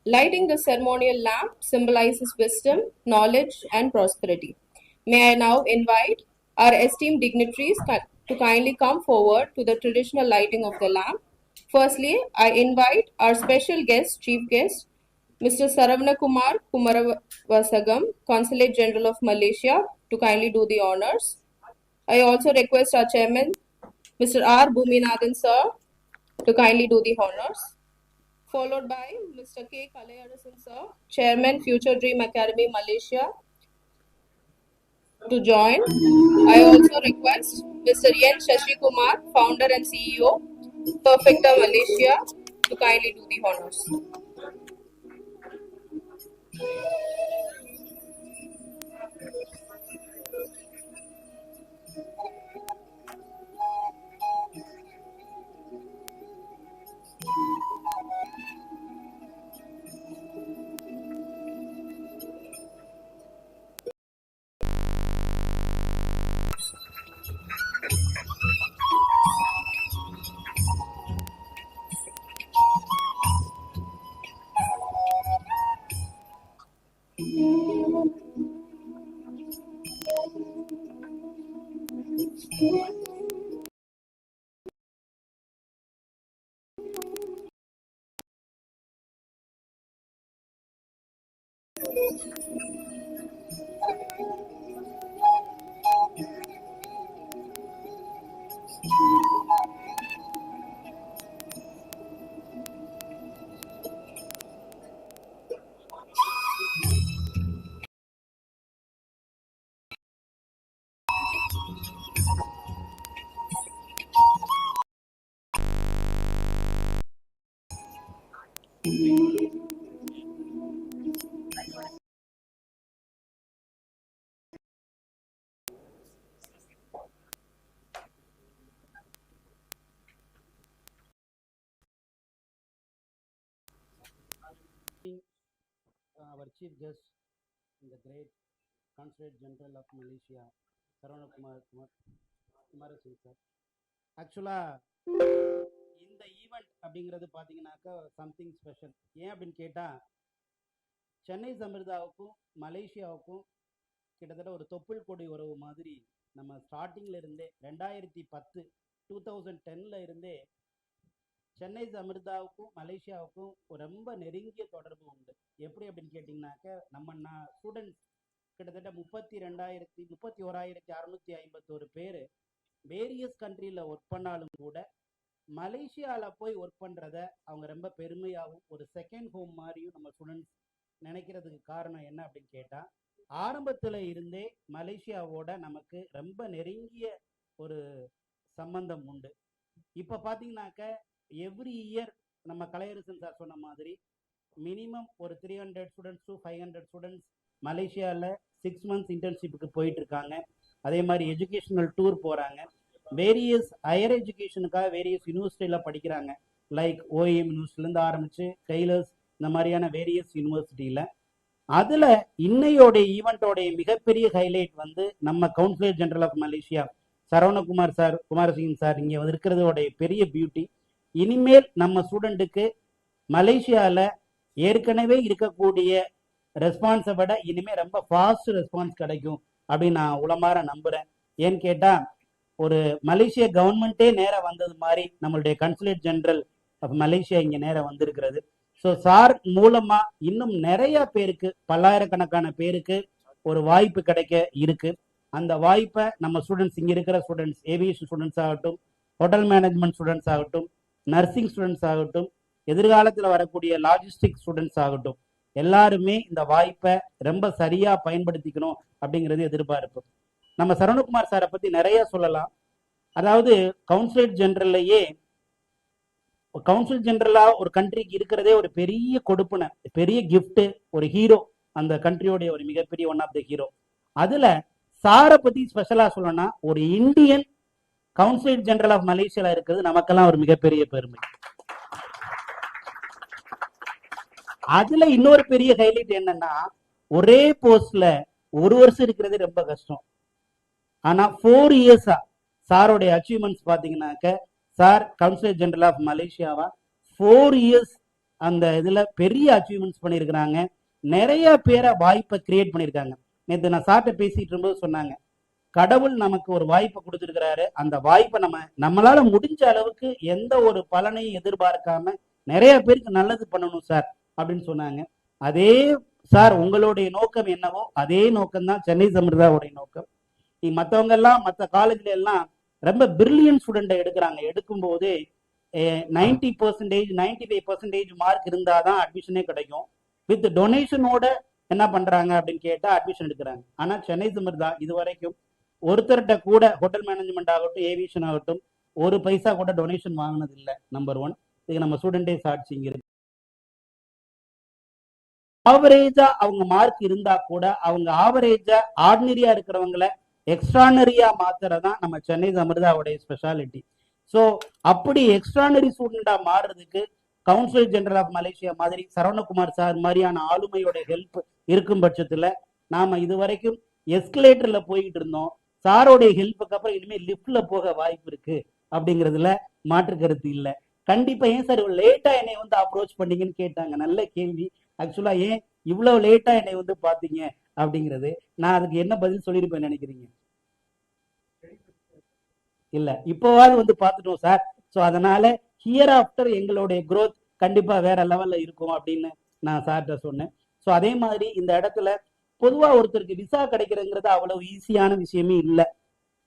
Lighting the ceremonial lamp symbolizes wisdom, knowledge, and prosperity. May I now invite our esteemed dignitaries to kindly come forward to the traditional lighting of the lamp. Firstly, I invite our special guest, chief guest, Mr. Saravana Kumar Kumaravasagam, Consulate General of Malaysia, to kindly do the honors. I also request our chairman, Mr. R. Bhuminathan sir, to kindly do the honors, followed by Mr. K. Kalayarasan sir, Chairman, Future Dream Academy, Malaysia, to join. I also request Mr. N. Shashi Kumar, Founder and CEO, Perfecta Malaysia, to kindly do the honors. Our chief guest, the great Consul General of Malaysia, Saravana Kumar Kumaravasagam sir. ஆக்சுவலா இந்த event அப்படிங்கிறது பார்த்தீங்கன்னாக்கா something special. ஏன் அப்படின்னு கேட்டால், சென்னை அமிர்தாவுக்கும் மலேசியாவுக்கும் கிட்டத்தட்ட ஒரு தொப்புள் கொடி உறவு மாதிரி நம்ம ஸ்டார்டிங்கில் இருந்தே 2010 2010 இருந்தே சென்னை அமிர்தாவுக்கும் மலேசியாவுக்கும் ரொம்ப நெருங்கிய தொடர்பு உண்டு. எப்படி அப்படின்னு கேட்டிங்கனாக்க, நம்ம ஸ்டூடெண்ட்ஸ் கிட்டத்தட்ட 31,651 பேர் வேரியஸ் கண்ட்ரியில் ஒர்க் பண்ணாலும் கூட மலேசியாவில் போய் ஒர்க் பண்ணுறத அவங்க ரொம்ப பெருமையாகவும் ஒரு செகண்ட் ஹோம் மாதிரியும் நம்ம ஸ்டூடெண்ட்ஸ் நினைக்கிறதுக்கு காரணம் என்ன அப்படின்னு கேட்டால், ஆரம்பத்தில் இருந்தே மலேசியாவோட நமக்கு ரொம்ப நெருங்கிய ஒரு சம்பந்தம் உண்டு. இப்போ பார்த்தீங்கன்னாக்க எவ்ரி இயர் நம்ம கலையரசன் சார் சொன்ன மாதிரி மினிமம் ஒரு 300 ஸ்டூடெண்ட்ஸ் டு 500 ஸ்டூடெண்ட்ஸ் மலேசியாவில் 6 months இன்டர்ன்ஷிப்புக்கு போயிட்டு இருக்காங்க. அதே மாதிரி எஜுகேஷனல் டூர் போகிறாங்க. வேரியஸ் ஹையர் எஜுகேஷனுக்காக வேரியஸ் யூனிவர்சிட்டியில் படிக்கிறாங்க. லைக் ஓஎம் யூனிவர்சிட்டிலேருந்து ஆரம்பித்து டெய்லர்ஸ், இந்த மாதிரியான வேரியஸ் யூனிவர்சிட்டியில். அதில் இன்னையோடைய ஈவெண்ட்டோடைய மிகப்பெரிய ஹைலைட் வந்து நம்ம councillor general of Malaysia Saravanakumar sir, Kumarasingam sir இங்கே இருக்கிறதோடைய பெரிய பியூட்டி. இனிமேல் நம்ம ஸ்டூடெண்ட்டுக்கு மலேசியாவில் ஏற்கனவே இருக்கக்கூடிய ரெஸ்பான்ஸை விட இனிமேல் ரொம்ப ஃபாஸ்ட் ரெஸ்பான்ஸ் கிடைக்கும் அப்படின்னு நான் உளமாற நம்புகிறேன். ஏன்னு கேட்டால், ஒரு மலேசிய கவர்மெண்ட்டே நேராக வந்தது மாதிரி நம்மளுடைய கன்சுலேட் ஜெனரல் ஆஃப் மலேசியா இங்கே நேராக வந்திருக்கிறது. ஸோ சார் மூலமாக இன்னும் நிறைய பேருக்கு, பல்லாயிரக்கணக்கான பேருக்கு ஒரு வாய்ப்பு கிடைக்க இருக்கு. அந்த வாய்ப்பை நம்ம ஸ்டூடெண்ட்ஸ், இங்கே இருக்கிற ஸ்டூடெண்ட்ஸ், ஏவியேஷன் ஸ்டூடெண்ட்ஸ் ஆகட்டும், ஹோட்டல் மேனேஜ்மெண்ட் ஸ்டூடெண்ட்ஸ் ஆகட்டும், நர்சிங் ஸ்டூடெண்ட்ஸ் ஆகட்டும், எதிர்காலத்தில் வரக்கூடிய லாஜிஸ்டிக் ஸ்டூடெண்ட்ஸ் ஆகட்டும், எல்லாருமே இந்த வாய்ப்பை ரொம்ப சரியாக பயன்படுத்திக்கணும் அப்படிங்கிறது எதிர்பார்ப்பு. நம்ம சரவணகுமார் சாரை பற்றி நிறைய சொல்லலாம். அதாவது கவுன்சிலேட் ஜெனரல்லையே, கவுன்சில் ஜெனரலாக ஒரு கண்ட்ரிக்கு இருக்கிறதே ஒரு பெரிய கொடுப்புனை, பெரிய கிஃப்ட், ஒரு ஹீரோ, அந்த கண்ட்ரியோடைய ஒரு மிகப்பெரிய ஒன் ஆஃப் த ஹீரோ. அதில் சாரை பற்றி ஸ்பெஷலாக சொல்லணும்னா, ஒரு இந்தியன் கவுன்சிலேட் ஜெனரல் ஆஃப் மலேசியாவில் இருக்கிறது நமக்கெல்லாம் ஒரு மிகப்பெரிய பெருமை. அதுல இன்னொரு பெரிய ஹைலைட் என்னன்னா, ஒரே போஸ்ட்ல ஒரு வருஷம் இருக்கிறது ரொம்ப கஷ்டம். ஆனா 4 இயர்ஸா சாரோடைய அச்சீவ்மெண்ட்ஸ் பாத்தீங்கன்னாக்க, சார் கவுன்சிலர் ஜெனரல் ஆஃப் மலேசியாவா 4 இயர்ஸ் அந்த இதுல பெரிய அச்சீவ்மெண்ட்ஸ் பண்ணியிருக்கிறாங்க. நிறைய பேரை வாய்ப்பை கிரியேட் பண்ணியிருக்காங்க. நேற்று நான் சார்ட்ட பேசிட்டு இருக்கும்போது சொன்னாங்க, கடவுள் நமக்கு ஒரு வாய்ப்பை கொடுத்துருக்கிறாரு, அந்த வாய்ப்பை நம்மளால முடிஞ்ச அளவுக்கு எந்த ஒரு பலனையும் எதிர்பார்க்காம நிறைய பேருக்கு நல்லது பண்ணணும் சார் அப்படின்னு சொன்னாங்க. அதே சார் உங்களுடைய நோக்கம் என்னவோ அதே நோக்கம் தான் சென்னை அமிர்தாவுடைய நோக்கம். மற்றவங்க எல்லாம் மற்ற காலேஜ்ல எல்லாம் ரொம்ப பிரில்லியன்ட் ஸ்டூடெண்ட்டை எடுக்கிறாங்க. எடுக்கும்போது 90% 95% மார்க் இருந்தாதான் அட்மிஷனே கிடைக்கும். வித் டொனேஷனோட என்ன பண்றாங்க அப்படின்னு கேட்டா அட்மிஷன் எடுக்கிறாங்க. ஆனா சென்னை அமிர்தா இது வரைக்கும் ஒருத்தர்கிட்ட கூட ஹோட்டல் மேனேஜ்மெண்ட் ஆகட்டும், ஏவியேஷன் ஆகட்டும், ஒரு பைசா கூட டொனேஷன் வாங்கினது இல்லை. நம்பர் 1. இது நம்ம ஸ்டூடெண்டே சாட்சி. இங்க இருக்கு. ஆவரேஜா அவங்க மார்க் இருந்தா கூட அவங்க ஆவரேஜா ஆர்டினரியா இருக்கிறவங்களை எக்ஸ்ட்ரானரியா மாத்துறதான் நம்ம சென்னை அமிர்தாவுடைய ஸ்பெஷாலிட்டி. ஸோ அப்படி எக்ஸ்ட்ரானரி ஸ்டூடெண்டா மாறுறதுக்கு கவுன்சில் ஜெனரல் ஆஃப் மலேசியா மாதிரி சரவணகுமார் சார் மாதிரியான ஆளுமையோட ஹெல்ப் இருக்கும் பட்சத்துல நாம இது வரைக்கும் எஸ்கலேட்டர்ல போய்கிட்டு இருந்தோம். சாரோடைய ஹெல்ப்புக்கு அப்புறம் இனிமேல் லிப்ட்ல போக வாய்ப்பு இருக்கு அப்படிங்கிறதுல மாற்று கருத்து இல்லை. கண்டிப்பா ஏன் சார் லேட்டா என்னை வந்து அப்ரோச் பண்ணீங்கன்னு கேட்டாங்க. நல்ல கேள்வி. ஆக்சுவலா ஏன் இவ்வளவு லேட்டா என்னை வந்து பாத்தீங்க அப்படிங்கிறது நான் அதுக்கு என்ன பதில் சொல்லியிருப்பேன் நினைக்கிறீங்க? இல்ல, இப்போவாது வந்து பார்த்துட்டோம் சார். ஸோ அதனால ஹியர் ஆஃப்டர் எங்களுடைய growth கண்டிப்பா வேற லெவல்ல இருக்கும் அப்படின்னு நான் சார்கிட்ட சொன்னேன். ஸோ அதே மாதிரி இந்த இடத்துல பொதுவா ஒருத்தருக்கு விசா கிடைக்கிறதுங்கிறது அவ்வளவு ஈஸியான விஷயமே இல்லை.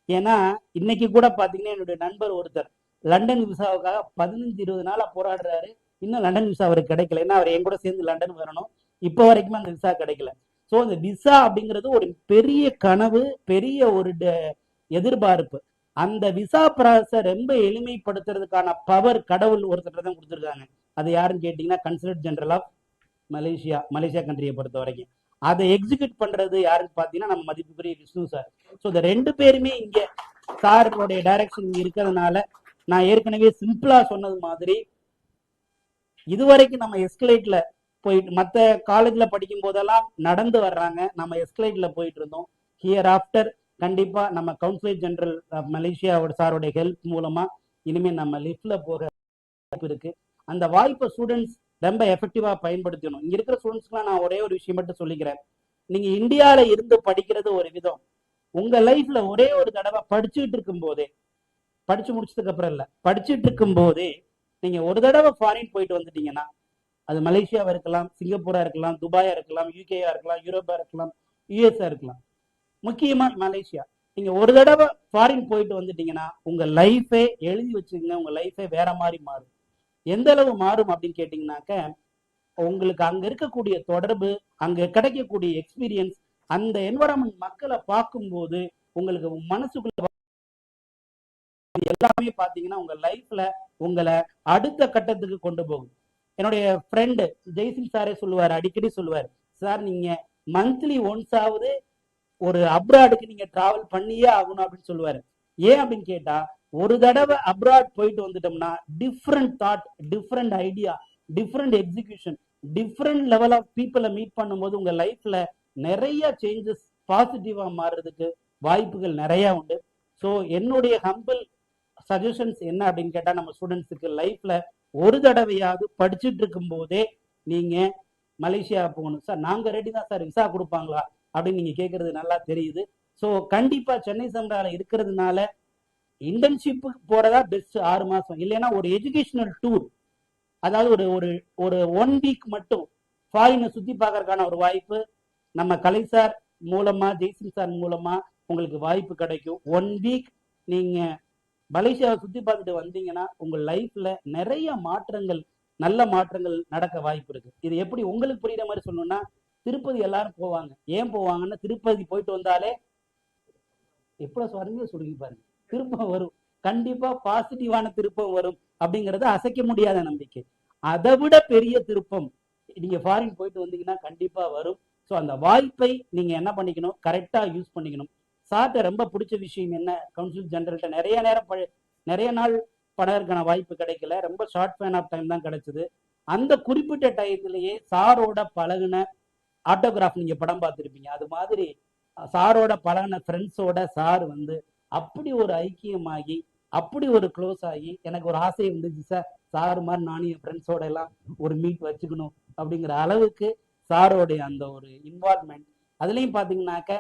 ஏன்னா இன்னைக்கு கூட பாத்தீங்கன்னா என்னுடைய நண்பர் ஒருத்தர் லண்டன் விசாவுக்காக 15-20 நாளா போராடுறாரு. இன்னும் லண்டன் விசா அவருக்கு கிடைக்கல. ஏன்னா அவர் என் கூட சேர்ந்து லண்டன் வரணும். இப்போ வரைக்குமே அந்த விசா கிடைக்கல. ஸோ அந்த விசா அப்படிங்கிறது ஒரு பெரிய கனவு, பெரிய ஒரு எதிர்பார்ப்பு. அந்த விசா ப்ராசஸை ரொம்ப எளிமைப்படுத்துறதுக்கான பவர் கடவுள் ஒருத்தர் தான் கொடுத்துருக்காங்க. அது யாருன்னு கேட்டீங்கன்னா கன்சுலேட் ஜெனரல் ஆஃப் மலேசியா கண்ட்ரியை பொறுத்த வரைக்கும் அதை எக்ஸிக்யூட் பண்றது யாருன்னு பாத்தீங்கன்னா நம்ம மதிப்புக்குரிய விஷ்ணு சார். ஸோ இந்த 2 பேருமே இங்க சாருடைய டைரக்ஷன் இங்க இருக்கிறதுனால நான் ஏற்கனவே சிம்பிளா சொன்னது மாதிரி இதுவரைக்கும் நம்ம எஸ்கலேட்ல போயிட்டு மற்ற காலேஜ்ல படிக்கும் போதெல்லாம் நடந்து வர்றாங்க, நம்ம எஸ்கலேட்ல போயிட்டு இருந்தோம். ஹியர் ஆஃப்டர் கண்டிப்பா நம்ம கவுன்சில் ஜெனரல் ஆஃப் மலேசியாவோட சாரோட ஹெல்ப் மூலமா இனிமே நம்ம லிஃப்ட்ல போக வாய்ப்பு இருக்கு. அந்த வாய்ப்பை ஸ்டூடெண்ட்ஸ் ரொம்ப எஃபெக்டிவா பயன்படுத்தணும். இங்க இருக்கிற ஸ்டூடெண்ட்ஸ்க்குலாம் நான் ஒரே ஒரு விஷயம் மட்டும் சொல்லிக்கிறேன். நீங்க இந்தியால இருந்து படிக்கிறது ஒரு விதம். உங்க லைஃப்ல ஒரே ஒரு தடவை படிச்சுட்டு இருக்கும் போதே, படிச்சு முடிச்சதுக்கு அப்புறம் இல்ல, படிச்சுட்டு இருக்கும் போதே நீங்க ஒரு தடவை ஃபாரின் போயிட்டு வந்துட்டீங்கன்னா, அது மலேசியாவா இருக்கலாம், சிங்கப்பூரா இருக்கலாம், துபாயா இருக்கலாம், யூகேயா இருக்கலாம், யூரோப்பா இருக்கலாம், யூஎஸ்ஆ இருக்கலாம், முக்கியமா மலேசியா. நீங்க ஒரு தடவை ஃபாரின் போயிட்டு வந்துட்டீங்கன்னா உங்க லைஃபே எழுதி வச்சுங்க, உங்க லைஃபே வேற மாதிரி மாறும். எந்த அளவு மாறும் அப்படின்னு கேட்டீங்கன்னாக்க உங்களுக்கு அங்க இருக்கக்கூடிய தொடர்பு, அங்க கிடைக்கக்கூடிய எக்ஸ்பீரியன்ஸ், அந்த என்வரான்மெண்ட் மக்களை பார்க்கும்போது உங்களுக்கு மனசுக்குள்ள எல்லாமே பாத்தீங்கன்னா உங்க லைஃப்ல உங்களை அடுத்த கட்டத்துக்கு கொண்டு போகும். என்னுடைய ஃப்ரெண்டு ஜெய்சிங் சாரே சொல்லுவார், அடிக்கடி சொல்லுவார், சார் நீங்க மந்த்லி ஒன்ஸ் ஆகுது ஒரு அப்ராடுக்கு நீங்க டிராவல் பண்ணியே ஆகணும் அப்படின்னு சொல்லுவாரு. ஏன் அப்படின்னு கேட்டா ஒரு தடவை அப்ராட் போயிட்டு வந்துட்டோம்னா different thought, different idea, different execution, different level of பீப்புளை மீட் பண்ணும்போது உங்க லைஃப்ல நிறைய சேஞ்சஸ் பாசிட்டிவா மாறுறதுக்கு வாய்ப்புகள் நிறைய உண்டு. ஸோ என்னுடைய ஹம்பிள் சஜஷன்ஸ் என்ன அப்படின்னு கேட்டா நம்ம ஸ்டூடெண்ட்ஸுக்கு லைஃப்ல ஒரு தடவையாவது படிச்சுட்டு இருக்கும் போதே நீங்க மலேசியா போகணும். சார் நாங்க ரெடி தான் சார், விசா கொடுப்பாங்களா அப்படின்னு நீங்க கேட்கறது நல்லா தெரியுது. ஸோ கண்டிப்பா சென்னை சம்ரால இருக்கிறதுனால இன்டர்ன்ஷிப்புக்கு போறதா பெஸ்ட் 6 மாசம் இல்லைன்னா ஒரு எஜுகேஷனல் டூர், அதாவது ஒரு ஒரு ஒரு 1 வீக் மட்டும் ஃபாரினை சுத்தி பார்க்கறதுக்கான ஒரு வாய்ப்பு நம்ம கலை சார் மூலமா, ஜெய்சிங் சார் மூலமா உங்களுக்கு வாய்ப்பு கிடைக்கும். 1 வீக் நீங்க மலேசியாவை சுத்தி பார்த்துட்டு வந்தீங்கன்னா உங்க லைஃப்ல நிறைய மாற்றங்கள், நல்ல மாற்றங்கள் நடக்க வாய்ப்பு இருக்கு. இது எப்படி உங்களுக்கு புரியுற மாதிரி சொல்லணும்னா, திருப்பதி எல்லாரும் போவாங்க. ஏன் போவாங்கன்னா திருப்பதி போயிட்டு வந்தாலே எப்ப சொல்றீங்க பாருங்க, திருப்பம் வரும். கண்டிப்பா பாசிட்டிவான திருப்பம் வரும் அப்படிங்கறது அசைக்க முடியாத நம்பிக்கை. அதை விட பெரிய திருப்பம் நீங்க ஃபாரின் போயிட்டு வந்தீங்கன்னா கண்டிப்பா வரும். ஸோ அந்த வாய்ப்பை நீங்க என்ன பண்ணிக்கணும், கரெக்டா யூஸ் பண்ணிக்கணும். சார்ட்ட ரொம்ப பிடிச்ச விஷயம் என்ன, கவுன்சில் ஜெனரல்கிட்ட நிறைய நாள் பழகிறதுக்கான வாய்ப்பு கிடைக்கல, ரொம்ப ஷார்ட் ஸ்பேன் ஆஃப் டைம் தான் கிடைச்சது. அந்த குறிப்பிட்ட டயத்திலேயே சாரோட பழகுன ஆட்டோகிராஃப் நீங்க படம் பார்த்துருப்பீங்க. அது மாதிரி சாரோட பழகின ஃப்ரெண்ட்ஸோட சார் வந்து அப்படி ஒரு ஐக்கியமாகி அப்படி ஒரு க்ளோஸ் ஆகி எனக்கு ஒரு ஆசை இருந்துச்சு, சார் சார் மாதிரி நானும் என் ஃப்ரெண்ட்ஸோட எல்லாம் ஒரு மீட் வச்சுக்கணும் அப்படிங்கிற அளவுக்கு சாரோடைய அந்த ஒரு இன்வால்மெண்ட். அதுலேயும் பார்த்தீங்கன்னாக்க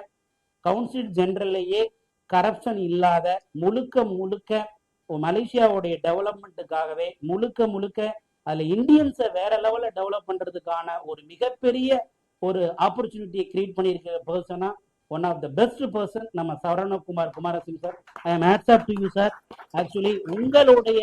கவுன்சில் ஜெனரல்லையே கரப்ஷன் இல்லாத முழுக்க முழுக்க மலேசியாவுடைய டெவலப்மெண்ட்டுக்காகவே முழுக்க முழுக்க அதில் இந்தியன்ஸை வேற லெவலில் டெவலப் பண்ணுறதுக்கான ஒரு மிகப்பெரிய ஒரு ஆப்பர்ச்சுனிட்டியை கிரியேட் பண்ணியிருக்கிற பர்சனா one of the best person நம்ம Saravana Kumar Kumarasingh sir. I am hats off to you sir. Actually உங்களுடைய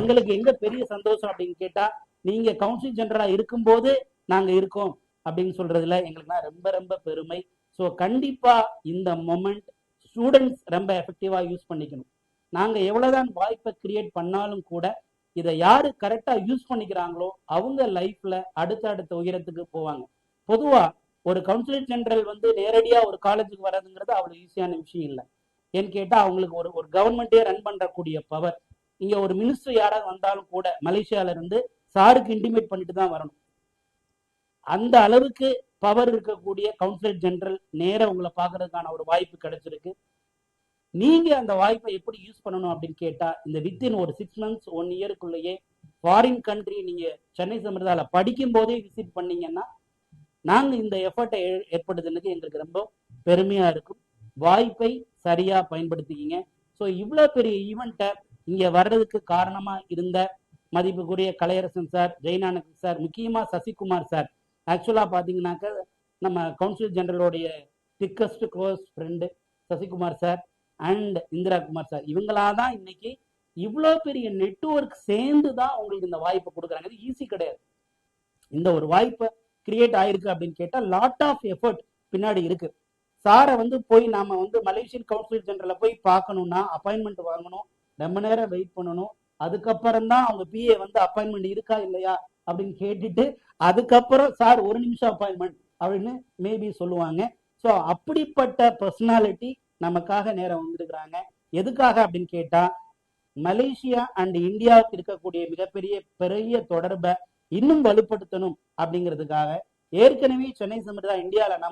எங்களுக்கு எங்க பெரிய சந்தோஷம் அப்படின்னு கேட்டா, நீங்க கவுன்சில் ஜெனரலா இருக்கும்போது நாங்க இருக்கோம் அப்படின்னு சொல்றதுல எங்களுக்கு ரொம்ப ரொம்ப பெருமை. ஸோ கண்டிப்பா இந்த மொமெண்ட் ஸ்டூடெண்ட்ஸ் ரொம்ப எஃபெக்டிவா யூஸ் பண்ணிக்கணும். நாங்க எவ்வளவுதான் வாய்ப்பை கிரியேட் பண்ணாலும் கூட இதை யாரு கரெக்டா யூஸ் பண்ணிக்கிறாங்களோ அவங்க லைஃப்ல அடுத்த உயரத்துக்கு போவாங்க. பொதுவா ஒரு கவுன்சிலர் ஜெனரல் வந்து நேரடியா ஒரு காலேஜுக்கு வர்றதுங்கிறது அவ்வளவு ஈஸியான விஷயம் இல்லை. ஏன்னு கேட்டா அவங்களுக்கு ஒரு கவர்மெண்டே ரன் பண்றக்கூடிய பவர். இங்க ஒரு மினிஸ்டர் யாராவது வந்தாலும் கூட மலேசியால இருந்து சாருக்கு இன்டிமேட் பண்ணிட்டு தான் வரணும். அந்த அளவுக்கு பவர் இருக்கக்கூடிய கவுன்சிலர் ஜெனரல் நேர உங்களை பார்க்கறதுக்கான ஒரு வாய்ப்பு கிடைச்சிருக்கு. நீங்க அந்த வாய்ப்பை எப்படி யூஸ் பண்ணணும் அப்படின்னு கேட்டா, இந்த வித்தின் ஒரு 6 months 1 yearக்குள்ளேயே ஃபாரின் கண்ட்ரி நீங்க சென்னை சமிர்தால படிக்கும் போதே விசிட் பண்ணீங்கன்னா நாங்க இந்த எஃபர்ட்டை ஏற்படுத்துனதுக்கு எங்களுக்கு ரொம்ப பெருமையா இருக்கும். வாய்ப்பை சரியா பயன்படுத்திக்கிங்க. ஸோ இவ்வளோ பெரிய ஈவெண்ட்டை இங்க வர்றதுக்கு காரணமா இருந்த மதிப்புக்குரிய கலையரசன் சார், ஜெயநானக் சார், முக்கியமா சசிகுமார் சார். ஆக்சுவலா பாத்தீங்கன்னாக்க நம்ம கவுன்சில் ஜெனரலோடைய thickest close friend Sasikumar sir and Indira Kumar sir. இவங்களாதான் இன்னைக்கு இவ்வளோ பெரிய நெட்வொர்க் சேர்ந்து தான் உங்களுக்கு இந்த வாய்ப்பை கொடுக்குறாங்க. இது ஈஸி கிடையாது. இந்த ஒரு வாய்ப்பை கிரியேட் ஆயிருக்கு அப்படின்னு கேட்டா லாட் ஆஃப் எஃபர்ட் பின்னாடி இருக்கு. சாரை வந்து போய் நாம வந்து மலேசியன் கவுன்சில் ஜெனரலை போய் பார்க்கணும்னா அப்பாயின்மெண்ட் வாங்கணும், ரொம்ப நேரம் வெயிட் பண்ணணும். அதுக்கப்புறம் தான் அவங்க பிஏ வந்து அப்பாயின்மெண்ட் இருக்கா இல்லையா அப்படின்னு கேட்டுட்டு அதுக்கப்புறம் சார் 1 நிமிஷம் அப்பாயின்மெண்ட் அப்படின்னு மேபி சொல்லுவாங்க. ஸோ அப்படிப்பட்ட பர்சனாலிட்டி நமக்காக நேரம் வந்திருக்கிறாங்க. எதுக்காக அப்படின்னு கேட்டா, மலேசியா அண்ட் இந்தியாவுக்கு இருக்கக்கூடிய பெரிய தொடர்பை இன்னும் வலுப்படுத்தணும் அப்படிங்கிறதுக்காக. ஏற்கனவே சென்னை சமிர்தா இந்தியாவில்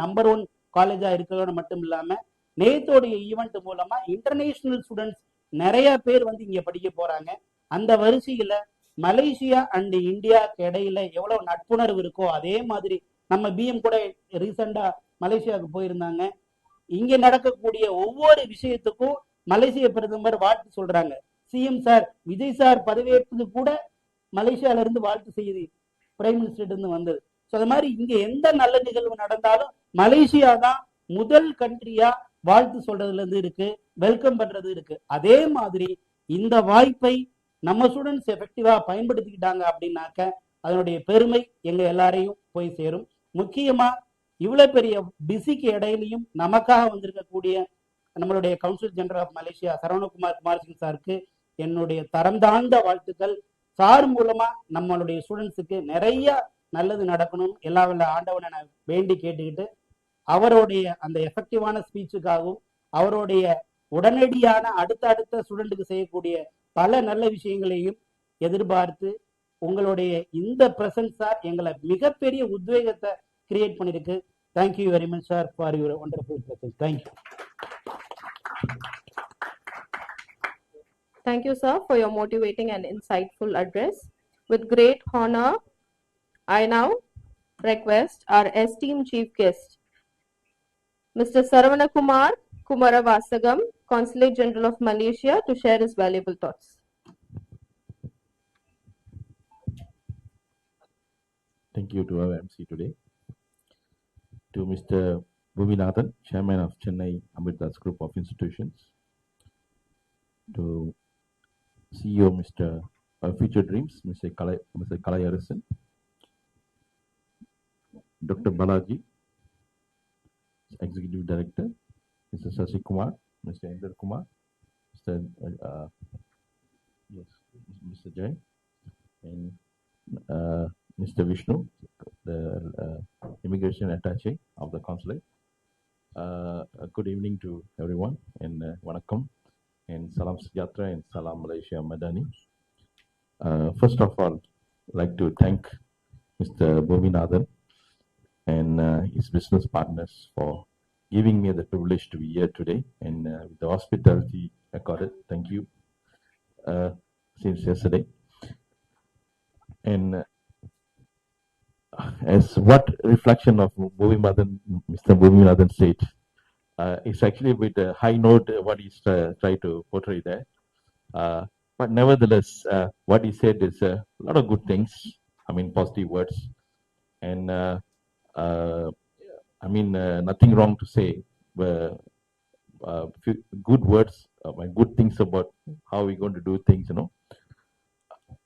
நம்பர் ஒன் காலேஜா இருக்கிறதோட மட்டும் இல்லாம நேத்தோடைய ஈவெண்ட் மூலமா இன்டர்நேஷனல் ஸ்டூடெண்ட்ஸ் நிறைய பேர் வந்து இங்க படிக்க போறாங்க. அந்த வரிசையில மலேசியா அண்ட் இந்தியாவுக்கு இடையில எவ்வளவு நட்புணர்வு இருக்கோ அதே மாதிரி நம்ம பிஎம் கூட ரீசெண்டா மலேசியாவுக்கு போயிருந்தாங்க. இங்க நடக்கக்கூடிய ஒவ்வொரு விஷயத்துக்கும் மலேசிய பிரதமர் வாழ்த்து சொல்றாங்க. சிஎம் சார் விஜய் சார் பதவியேற்பது கூட மலேசியால இருந்து வாழ்த்து செய்யுது பிரைம் மினிஸ்டர் இருந்து வந்தது. ஸோ அது மாதிரி இங்க எந்த நல்ல நிகழ்வு நடந்தாலும் மலேசியா தான் முதல் கண்ட்ரியா வாழ்த்து சொல்றதுல இருந்து இருக்கு, வெல்கம் பண்றது இருக்கு. அதே மாதிரி இந்த வாய்ப்பை நம்ம ஸ்டூடெண்ட்ஸ் எஃபெக்டிவா பயன்படுத்திக்கிட்டாங்க அப்படின்னாக்க அதனுடைய பெருமை எங்க எல்லாரையும் போய் சேரும். முக்கியமா இவ்வளவு பெரிய பிஸிக்கு இடையிலையும் நமக்காக வந்திருக்கக்கூடிய நம்மளுடைய council general of Malaysia Saravanakumar Kumarasingh சாருக்கு என்னுடைய தரம் தாழ்ந்த வாழ்த்துக்கள். சார் மூலமா நம்மளுடைய ஸ்டூடெண்ட்ஸுக்கு நிறைய நல்லது நடக்கணும் எல்லா ஆண்டவனை நான் வேண்டி கேட்டுக்கிட்டு, அவருடைய அந்த எஃபெக்டிவான ஸ்பீச்சுக்காகவும் அவருடைய உடனடியான அடுத்த ஸ்டூடெண்ட்டுக்கு செய்யக்கூடிய பல நல்ல விஷயங்களையும் எதிர்பார்த்து உங்களுடைய இந்த பிரசன்ஸ் சார் எங்களை மிகப்பெரிய உத்வேகத்தை கிரியேட் பண்ணிருக்கு. Thank you very much sir for your wonderful presence. Thank you. Thank you, sir, for your motivating and insightful address. With great honor, I now request our esteemed chief guest, Mr. Saravana Kumar Kumaravasagam, Consulate General of Malaysia, to share his valuable thoughts. Thank you to our MC today. To Mr. Bhuminathan, Chairman of Chennai Amirta's Group of Institutions. To CEO Mr. Future Dreams, Mr. Kalayarasan. Dr. Balaji, Executive Director, Mr. Sasi Kumar, Mr. Indra Kumar, Mr. Jay, and Mr. Vishnu, the Immigration Attaché of the Consulate. Good evening to everyone, and Vanakkam, and Salam Sejahtera, and Salam Malaysia Madani. First of all, I'd like to thank Mr. Bhuminathan and his business partners for giving me the privilege to be here today, and with the hospitality accorded. Thank you. since yesterday. And as what reflection of Mr. Bhumimadhan said, it's actually with a high note what he's trying to portray there. But nevertheless, what he said is a lot of good things. I mean, positive words. And nothing wrong to say. Few good words, good things about how we're going to do things,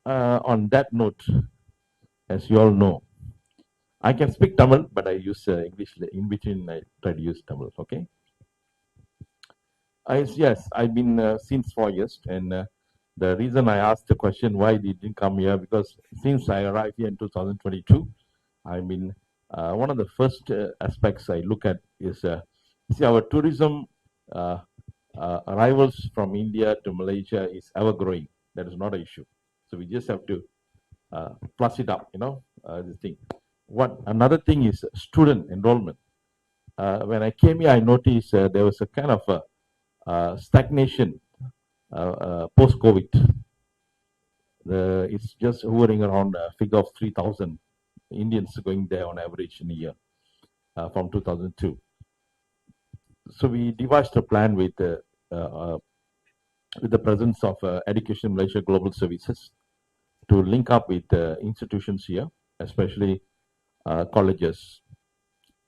on that note, as you all know, I can speak Tamil, but I use English in between. I try to use Tamil. Okay. Yes, I've been since 4 years, and the reason I asked the question why they didn't come here, because since I arrived here in 2022, I mean, one of the first aspects I look at is see our tourism arrivals from India to Malaysia is ever growing. That is not an issue. So we just have to plus it up, this thing. What another thing is student enrollment. When I came here, I noticed there was a kind of stagnation post-COVID. It's just hovering around a figure of 3,000 Indians going there on average in a year from 2002. So we devised a plan with the presence of Education Malaysia Global Services to link up with institutions here, especially colleges,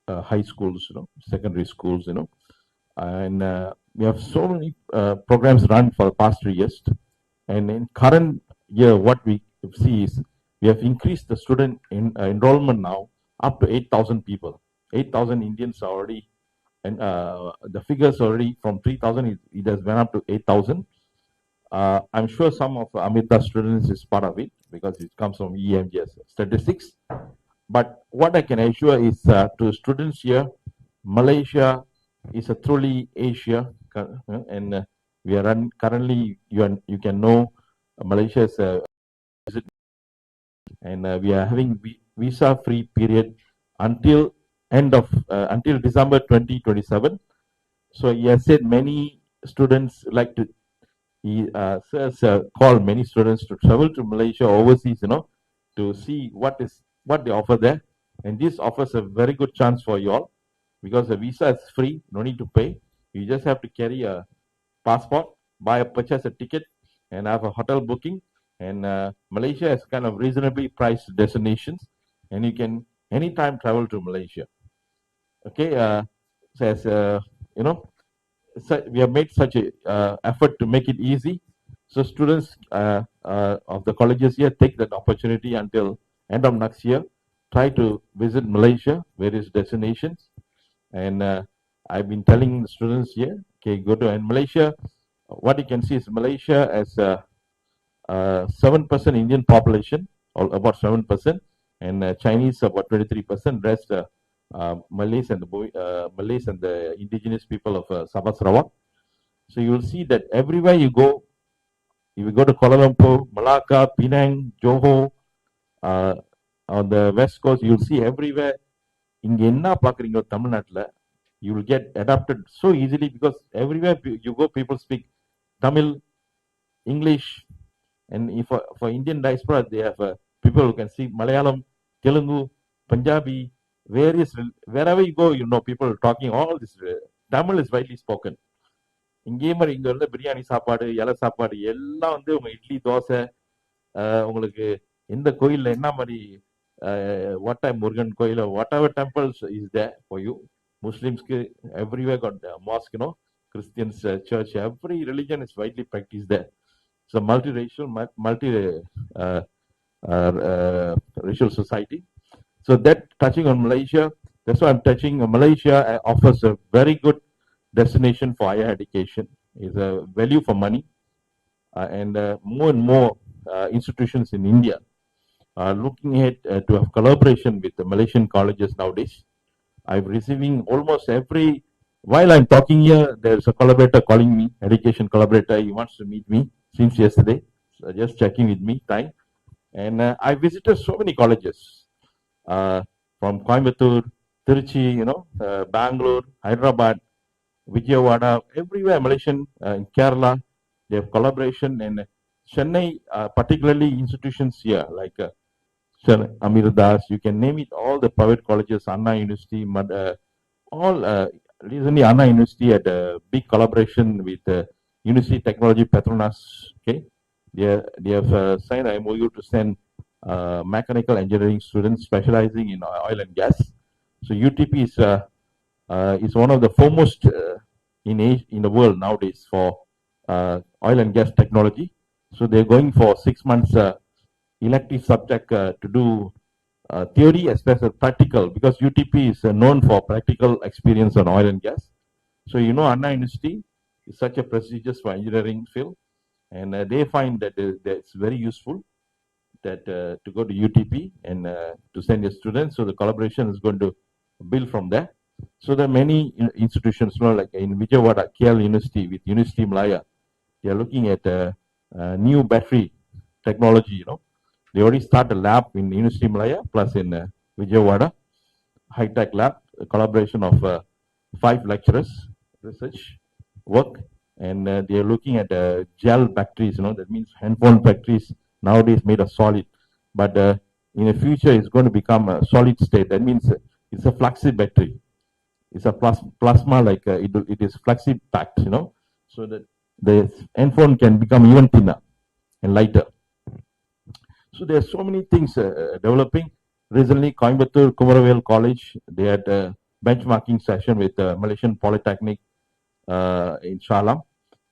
high schools, secondary schools, and we have so many programs run for the past 3 years. And in current year, what we see is we have increased the student enrollment now up to 8,000 people. 8,000 Indians are already, and the figures already from 3,000, it has went up to 8,000. I'm sure some of Amirta students is part of it because it comes from EMGS statistics. But what I can assure is to students here, Malaysia is a truly Asia, and we are currently, you can know, Malaysia is a visit, and we are having visa-free period until until December 2027. So he has said many students like to. He says call many students to travel to Malaysia overseas, to see what they offer there, and this offers a very good chance for you all because the visa is free, no need to pay. You just have to carry a passport, purchase a ticket, and have a hotel booking. And Malaysia is kind of reasonably priced destinations, and you can anytime travel to Malaysia. Okay, says so we have made such a effort to make it easy. So students of the colleges here take that opportunity until end of next year. Try to visit Malaysia, various destinations, and I've been telling the students here, okay, go to Malaysia. What you can see is Malaysia as 7% Indian population, or about 7%, and Chinese about 23%. Rest Malays and the indigenous people of Sabah Sarawak. So you will see that everywhere you go, if you go to Kuala Lumpur, Malacca, Penang, Johor, on the west coast, you will see everywhere. இங்க என்ன பாக்குறீங்க தமிழ்நாட்டுல, you will get adapted so easily because everywhere you go, people speak Tamil, English, and if for Indian diaspora, they have people who can speak Malayalam, Telugu, Punjabi, various, wherever you go, people are talking all this. Tamil is widely spoken. இங்கே மாதிரி இங்க வந்து பிரியாணி சாப்பாடு, இலை சாப்பாடு எல்லாம் வந்து உங்க இட்லி, தோசை, உங்களுக்கு எந்த கோயில்ல என்ன மாதிரி what time Murugan கோயில், whatever temples is there for you. Muslims everywhere got mosque, Christians church, every religion is widely practiced there. It's a multiracial, racial society. So that touching on Malaysia, that's why I'm touching Malaysia offers a very good destination for higher education. Is a value for money, and more institutions in India are looking at to have collaboration with the Malaysian colleges nowadays. I'm receiving almost every, while I'm talking here, there's a collaborator calling me, education collaborator. He wants to meet me since yesterday, so just checking with me time. And I visited so many colleges from Coimbatore, Tiruchi, Bangalore, Hyderabad, Vijayawada, everywhere Malaysian, in Kerala, they have collaboration, and Chennai, particularly institutions here like Chennai Amirta, you can name it, all the private colleges, Anna University, all recently Anna University had a big collaboration with University Technology Petronas. Okay, they have signed an MOU to send mechanical engineering students specializing in oil and gas. So UTP is one of the foremost in the world nowadays for oil and gas technology. So they're going for 6 months elective subject to do theory as well as practical, because UTP is known for practical experience on oil and gas. So you know Anna University is such a prestigious for engineering field, and they find that it's very useful that to go to UTP and to send your students. So the collaboration is going to build from there. So there are many institutions, you know, like in Vijayawada, KL University with University Malaya, they are looking at new battery technology. You know, they already start a lab in University Malaya plus in Vijayawada, high-tech lab, a collaboration of 5 lecturers, research work, and they are looking at gel batteries. You know, that means handphone batteries nowadays made of solid, but in the future it's going to become a solid state. That means it's a fluxy battery. It's a plasma, like it is flexi packed, you know, so that the handphone can become even thinner and lighter. So there are so many things developing. Recently, Coimbatore Kumaravel College, they had a benchmarking session with Malaysian Polytechnic in Shalam.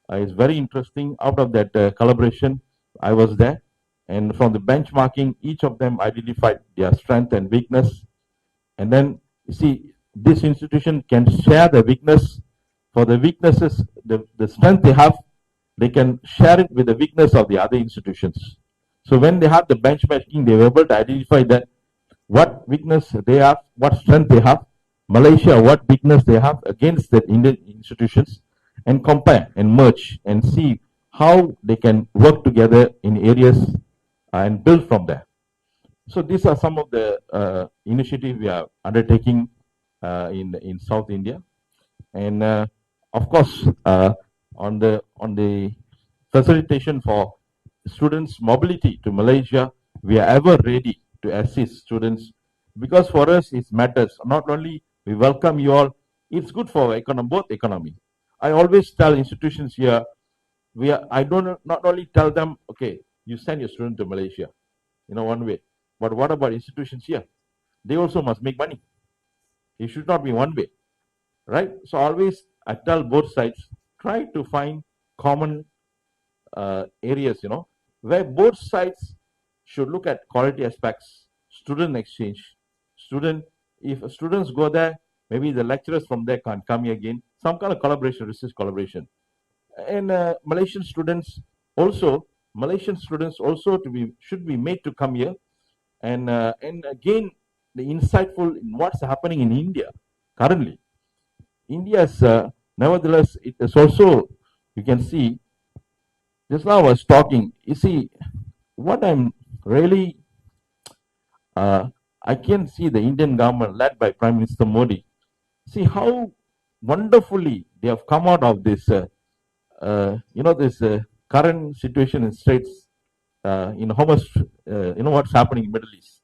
It's very interesting. Out of that collaboration, I was there, and from the benchmarking, each of them identified their strength and weakness, and then you see this institution can share the weakness. For the weaknesses, the strength they have, they can share it with the weakness of the other institutions. So when they have the benchmarking, they were able to identify that what weakness they have, what strength they have, Malaysia, what weakness they have against the Indian institutions, and compare and merge and see how they can work together in areas and build from there. So these are some of the initiatives we are undertaking in South India, and of course on the facilitation for students' mobility to Malaysia, we are ever ready to assist students, because for us it matters. Not only we welcome you all, it's good for both economy. I always tell institutions here, I don't not only tell them, okay, you send your student to Malaysia, you know, one way, but what about institutions here? They also must make money. It should not be one way, right? So always I tell both sides, try to find common areas, you know, where both sides should look at quality aspects, student exchange, if students go there, maybe the lecturers from there can't come here again, some kind of collaboration, research collaboration. And Malaysian students also should be made to come here and again the insightful in what's happening in India currently. India is nevertheless, it is also, you can see, just now I was talking, you see, what I'm really, I can see the Indian government led by Prime Minister Modi, see how wonderfully they have come out of this, this current situation in states, how much, what's happening in Middle East.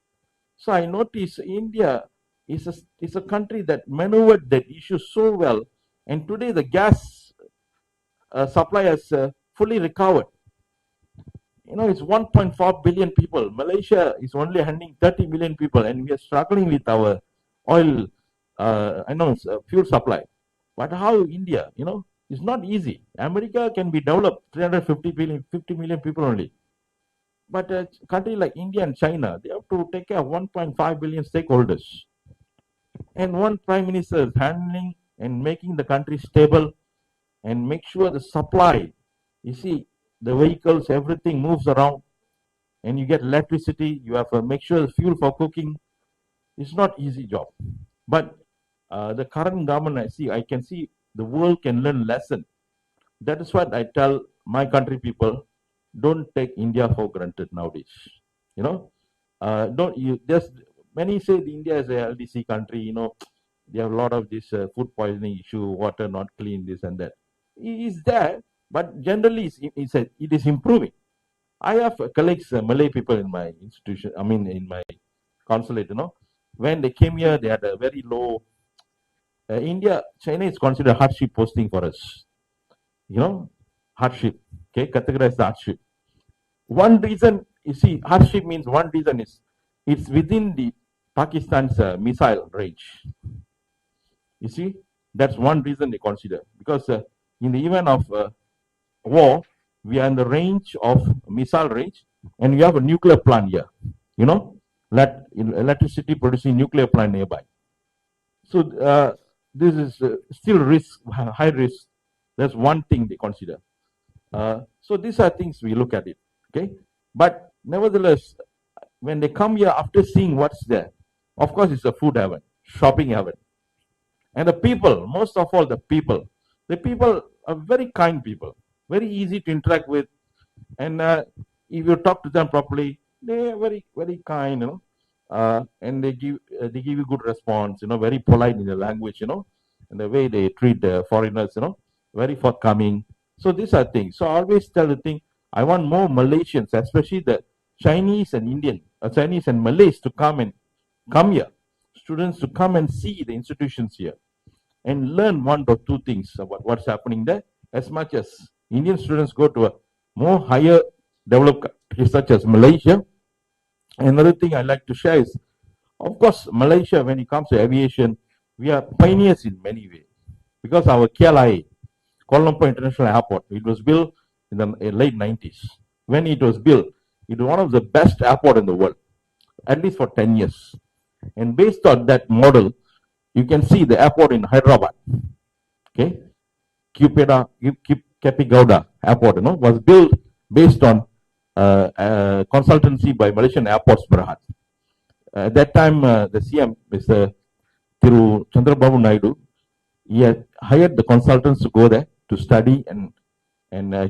So I notice India is a country that maneuvered that issue so well, and today the gas supply has fully recovered. You know, it's 1.4 billion people. Malaysia is only handling 30 million people, and we are struggling with our oil, fuel supply. But how India, you know, it's not easy. America can be developed 50 million people only. But a country like India and China, they have to take care of 1.5 billion stakeholders. And one prime minister is handling and making the country stable and make sure the supply, you see, the vehicles, everything moves around, and you get electricity, you have to make sure the fuel for cooking. It's not easy job. But the current government, I can see the world can learn lesson. That is what I tell my country people, don't take India for granted nowadays. You know, don't you just, many say India is a LDC country, you know, they have a lot of this food poisoning issue, water not clean, this and that. It is there, but generally it is improving. I have colleagues, Malay people in my institution, I mean, in my consulate, when they came here, they had a very low, India, China is considered hardship posting for us, hardship, okay, categorized hardship. One reason, you see, hardship means one reason is it's within the Pakistan's missile range. You see, that's one reason they consider, because in the event of war, we are in the range of missile range, and we have a nuclear plant here. Electricity producing nuclear plant nearby. So this is still risk, high risk. That's one thing they consider. So these are things we look at it. Okay, but nevertheless, when they come here after seeing what's there, of course it's a food heaven, shopping heaven, and the people. Most of all, the people are very kind people, very easy to interact with, and if you talk to them properly, they are very, very kind, and they give you good response, very polite in the language, and the way they treat the foreigners, very forthcoming. So these are things. So I always tell the thing, I want more Malaysians, especially the Chinese and Indian, Chinese and Malays to come here, students to come and see the institutions here and learn one or two things about what's happening there, as much as Indian students go to a more higher developed countries such as Malaysia. Another thing I like to share is, of course, Malaysia, when it comes to aviation, we are pioneers in many ways, because our KLIA, Kuala Lumpur International Airport, it was built in the late 90s. When it was built, it was one of the best airport in the world, at least for 10 years. And based on that model, you can see the airport in Hyderabad, okay, Kepi Gowda Airport, was built based on consultancy by Malaysian Airports Berhad. At that time, the CM, Mr. Thiru Chandrababu Naidu, he had hired the consultants to go there to study and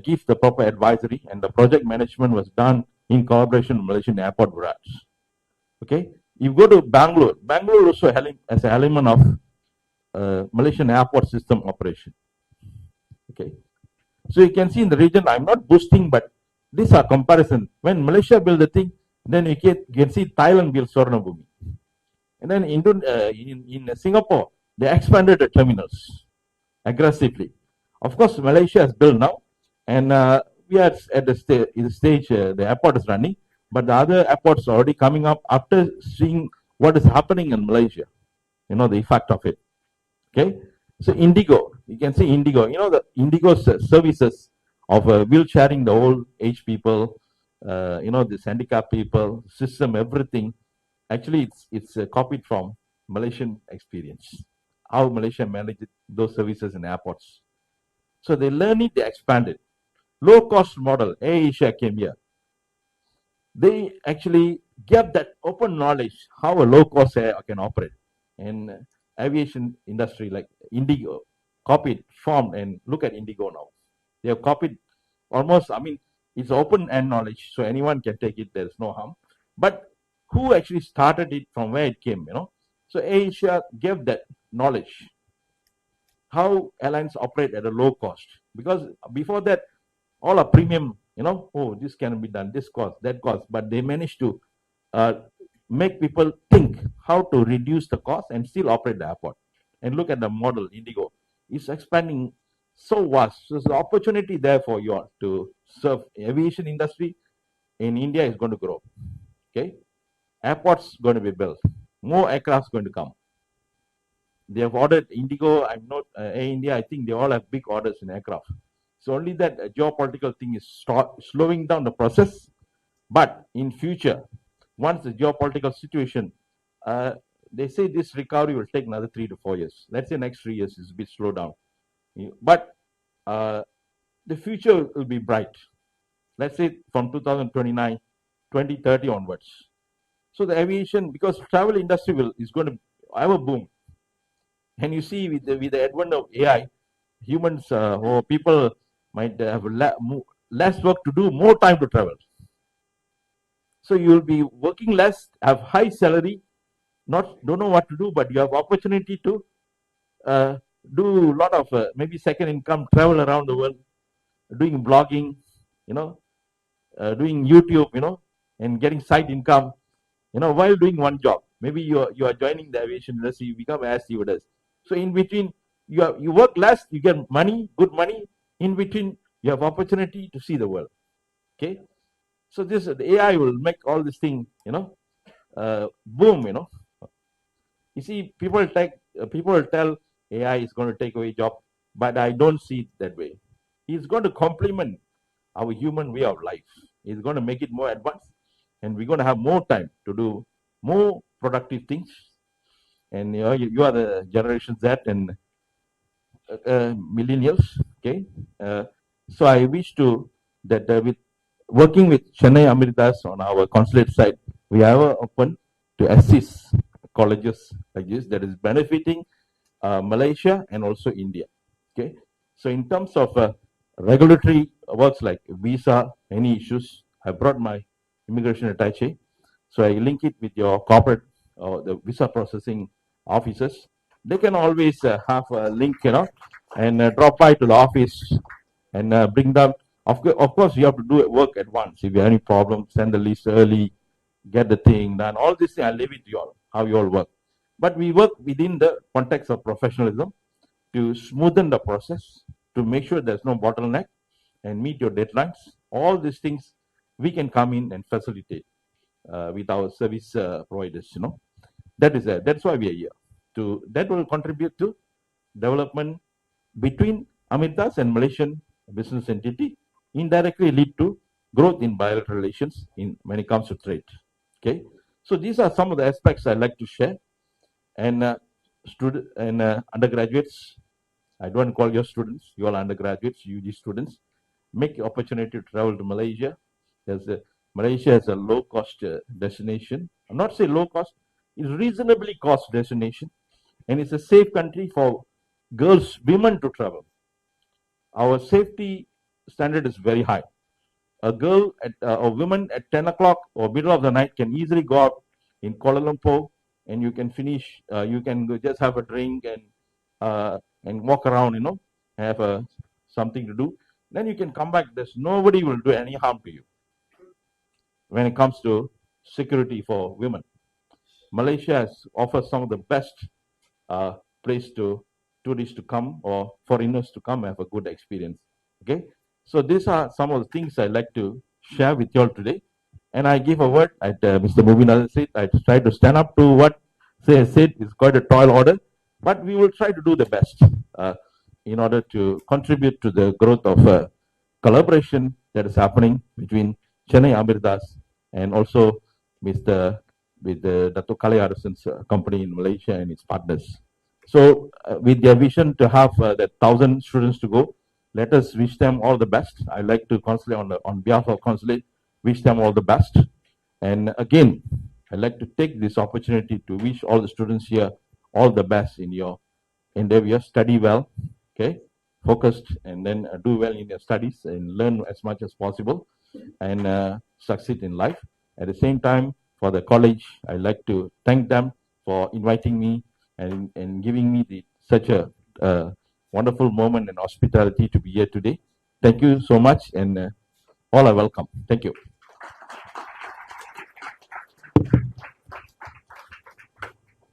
give the proper advisory, and the project management was done in collaboration with Malaysian Airport Berhad. Okay, you go to Bangalore. Bangalore also as an element of Malaysian airport system operation. Okay, so you can see in the region, I'm not boosting, but these are comparison. When Malaysia build the thing, then you can see Thailand build Suvarnabhumi. And then in Singapore, they expanded the terminals aggressively. Of course, Malaysia has built now, and we are at the stage, the airport is running, but the other airports are already coming up after seeing what is happening in Malaysia, the effect of it. Okay, so Indigo, you can see Indigo, the Indigo services of wheelchairing the old age people, the handicapped people, system, everything. Actually, it's copied from Malaysian experience, how Malaysia managed those services in airports. So they learn it, they expand it. Low cost model, AirAsia came here. They actually get that open knowledge how a low cost air can operate. And aviation industry like Indigo copied, formed, and look at Indigo now. They have copied almost, it's open end knowledge, so anyone can take it, there's no harm. But who actually started it, from where it came, So Asia gave that knowledge, how airlines operate at a low cost. Because before that, all are premium, oh, this can be done, this cost, that cost. But they managed to make people think how to reduce the cost and still operate the airport. And look at the model, Indigo. It's expanding so vast. So there's the opportunity there for you all to serve aviation industry in India is going to grow. Okay, airports going to be built. More aircrafts going to come. They have ordered Indigo. I'm not Air India. I think they all have big orders in aircraft. So only that geopolitical thing is slowing down the process. But in future, once the geopolitical situation, they say this recovery will take another 3 to 4 years. Let's say next 3 years is a bit slowed down. But the future will be bright. Let's say from 2029, 2030 onwards. So the aviation, because travel industry is going to have a boom. And you see with the advent of AI, humans or people might have less work to do, more time to travel. So you will be working less, have high salary, don't know what to do, but you have opportunity to do a lot of maybe second income, travel around the world, doing blogging, doing YouTube, and getting side income, while doing one job. Maybe you are joining the aviation industry, you become air stewardess. So in between, you work less, you get money, good money. In between, you have opportunity to see the world. Okay, so the AI will make all this thing, boom. You see, people will tell AI is going to take away job, but I don't see it that way. It's going to complement our human way of life. It's going to make it more advanced, and we're going to have more time to do more productive things. And you are the Generation Z and millennials. Okay, so I wish to that with working with Chennai Amirtas on our consulate side, we are open to assist colleges like this that is benefiting Malaysia and also India. Okay, so in terms of regulatory works like visa, any issues, I brought my immigration attaché, so I link it with your corporate or the visa processing officers. They can always have a link, and drop by to the office and bring them. Of course, you have to do work at once. If you have any problem, send the list early, get the thing done. All this thing, I leave it to you all, how you all work. But we work within the context of professionalism to smoothen the process, to make sure there's no bottleneck and meet your deadlines. All these things we can come in and facilitate with our service providers. That's why we are here. That will contribute to development between Amirtas and Malaysian business entity, indirectly lead to growth in bilateral relations when it comes to trade. Okay, so these are some of the aspects I'd like to share. And student and undergraduates, I don't call your students, you all undergraduates, UG students, make the opportunity to travel to Malaysia. Malaysia has a low cost destination. I'm not saying low cost, it's reasonably cost destination, and it's a safe country for girls, women to travel. Our safety standard is very high. A girl or woman at 10 o'clock or middle of the night can easily go out in Kuala Lumpur, and you can finish. You can just have a drink and walk around. Have something to do. Then you can come back. There's nobody will do any harm to you. When it comes to security for women, Malaysia has offers some of the best place to tourists to come or foreigners to come have a good experience. Okay, so these are some of the things I like to share with you all today. And I give a word at Mr. Mubin said. I try to stand up to what they said. It's quite a tall order, but we will try to do the best in order to contribute to the growth of collaboration that is happening between Chennai Amirtas and also with Dato' Khalil Arason's company in Malaysia and its partners. So with their vision to have that 1,000 students to go, let us wish them all the best. I like to Consulate on behalf of Consulate, wish them all the best. And again, I'd like to take this opportunity to wish all the students here all the best in your endeavor. Study well, okay, focused, and then do well in your studies and learn as much as possible and succeed in life. At the same time, for the college, I'd like to thank them for inviting me and giving me such a wonderful moment and hospitality to be here today. Thank you so much, and all are welcome. Thank you.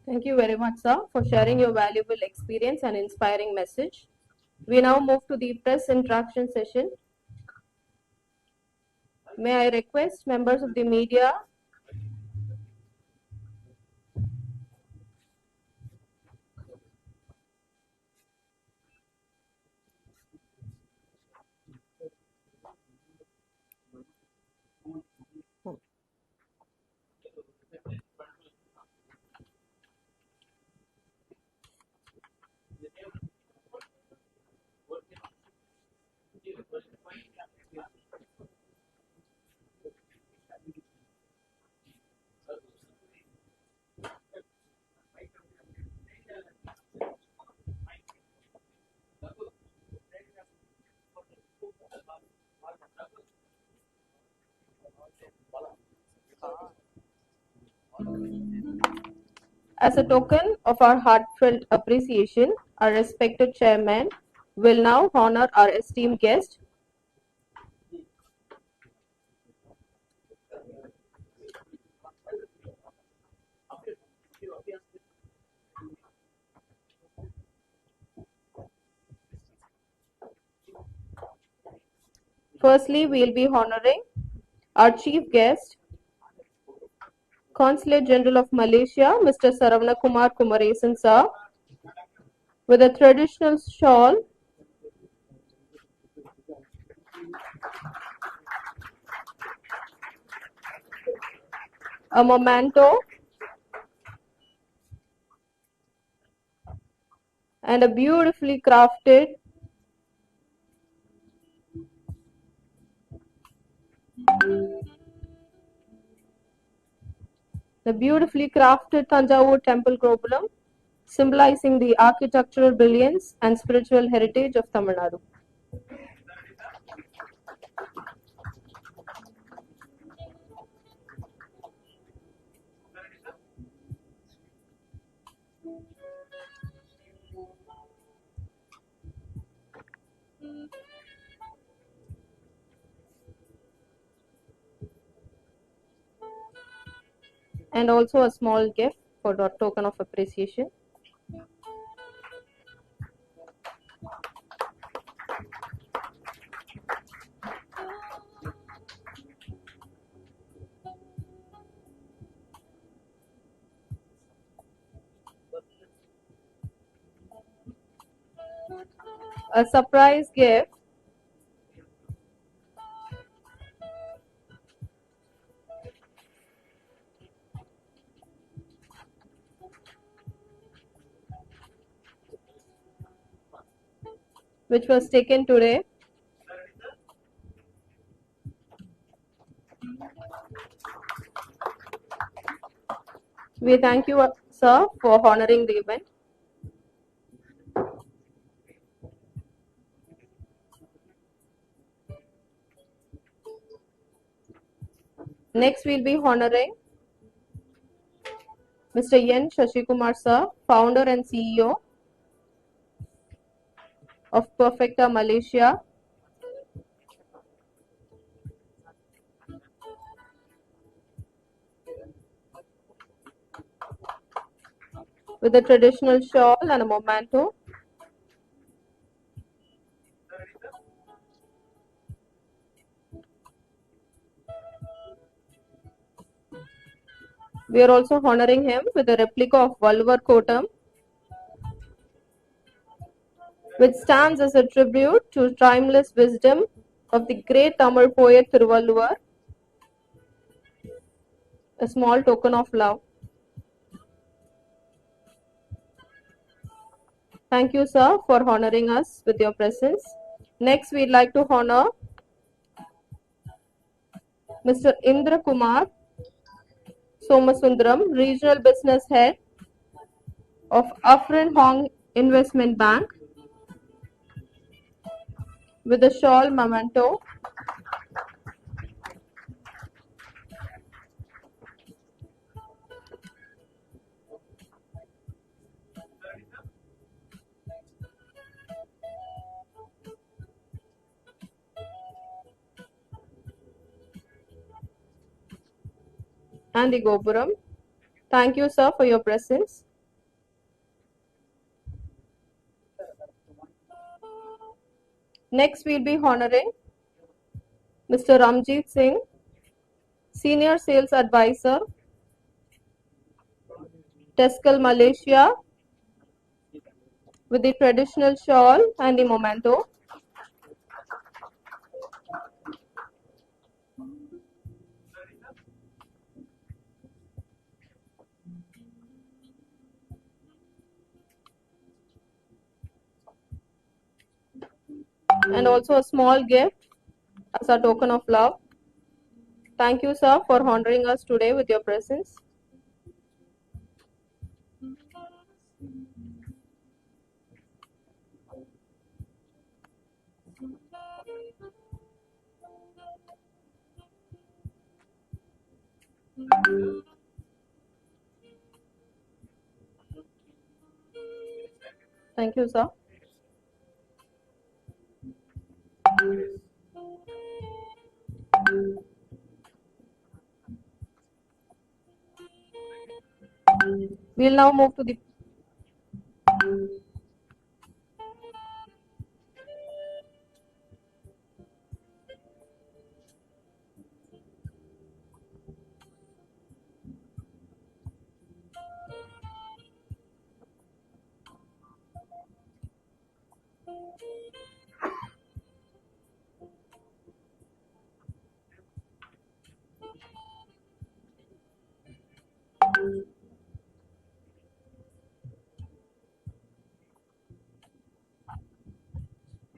Thank you very much, sir, for sharing your valuable experience and inspiring message. We now move to the press interaction session. May I request members of the media as a token of our heartfelt appreciation, our respected chairman will now honor our esteemed guest. Firstly, we'll be honoring our chief guest, Consulate General of Malaysia, Mr. Saravana Kumar Kumaravasagam sir, with a traditional shawl, a memento, and a beautifully crafted Tanjavur temple gobulum, symbolizing the architectural brilliance and spiritual heritage of Tamil Nadu. And also a small gift for the token of appreciation. A surprise gift which was taken today. We thank you, sir, for honoring the event. Next, we'll be honoring Mr. N. Shashikumar sir, founder and CEO of Perfecta Malaysia, with a traditional shawl and a memento. We are also honoring him with a replica of Valvar Kotam, which stands as a tribute to timeless wisdom of the great Tamil poet Thiruvalluvar, a small token of love. Thank you, sir, for honoring us with your presence. Next, we'd like to honor Mr. Indra Kumar Somasundaram, Regional Business Head of Afrin Hong Investment Bank, with a shawl memento. And the Gopuram. Thank you, sir, for your presence. Next, we'll be honoring Mr. Ramjeet Singh, Senior Sales Advisor, Tescal Malaysia, with the traditional shawl and the memento. And also a small gift as a token of love. Thank you, sir, for honoring us today with your presence. Thank you, sir. We'll now move to the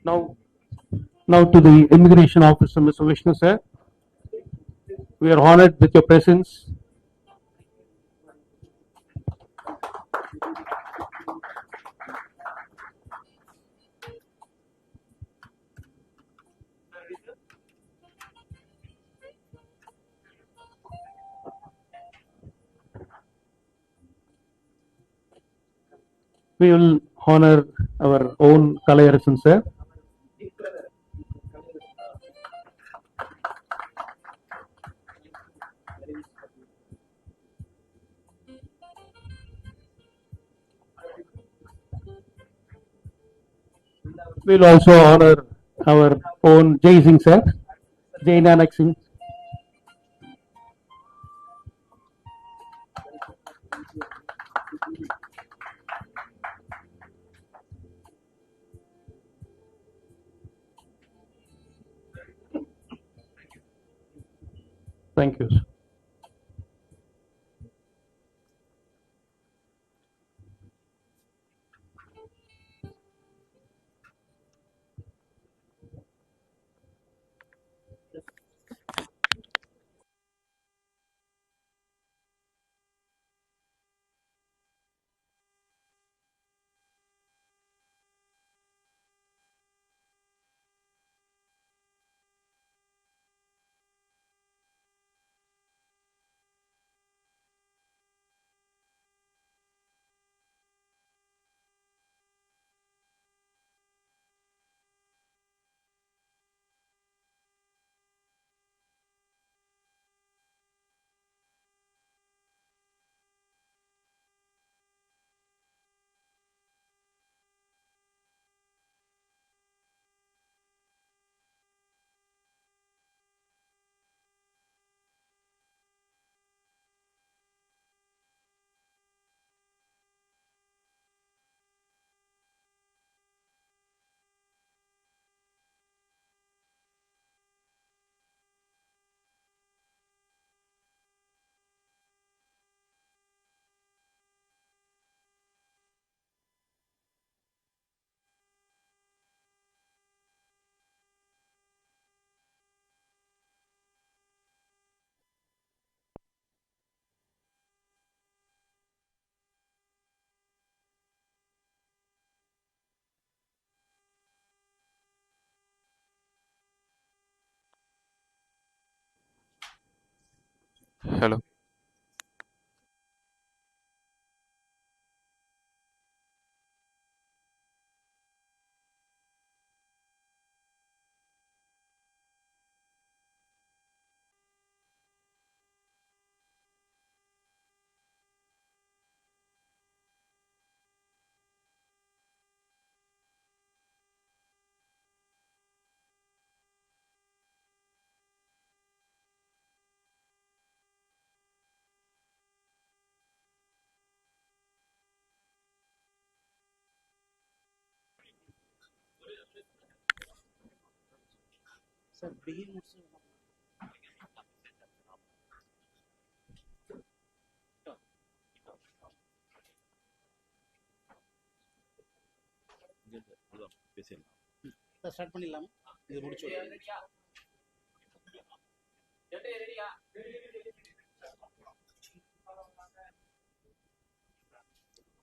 Now, now to the Immigration Officer, Mr. Vishnu sir. We are honored with your presence. We will honor our own Kalayarasan sir. We will also honor our own Jai Singh sir, Jai Nanak Singh. Thank you, sir. Hello. Sir begin start பண்ணிடலாமா? இது முடிச்சு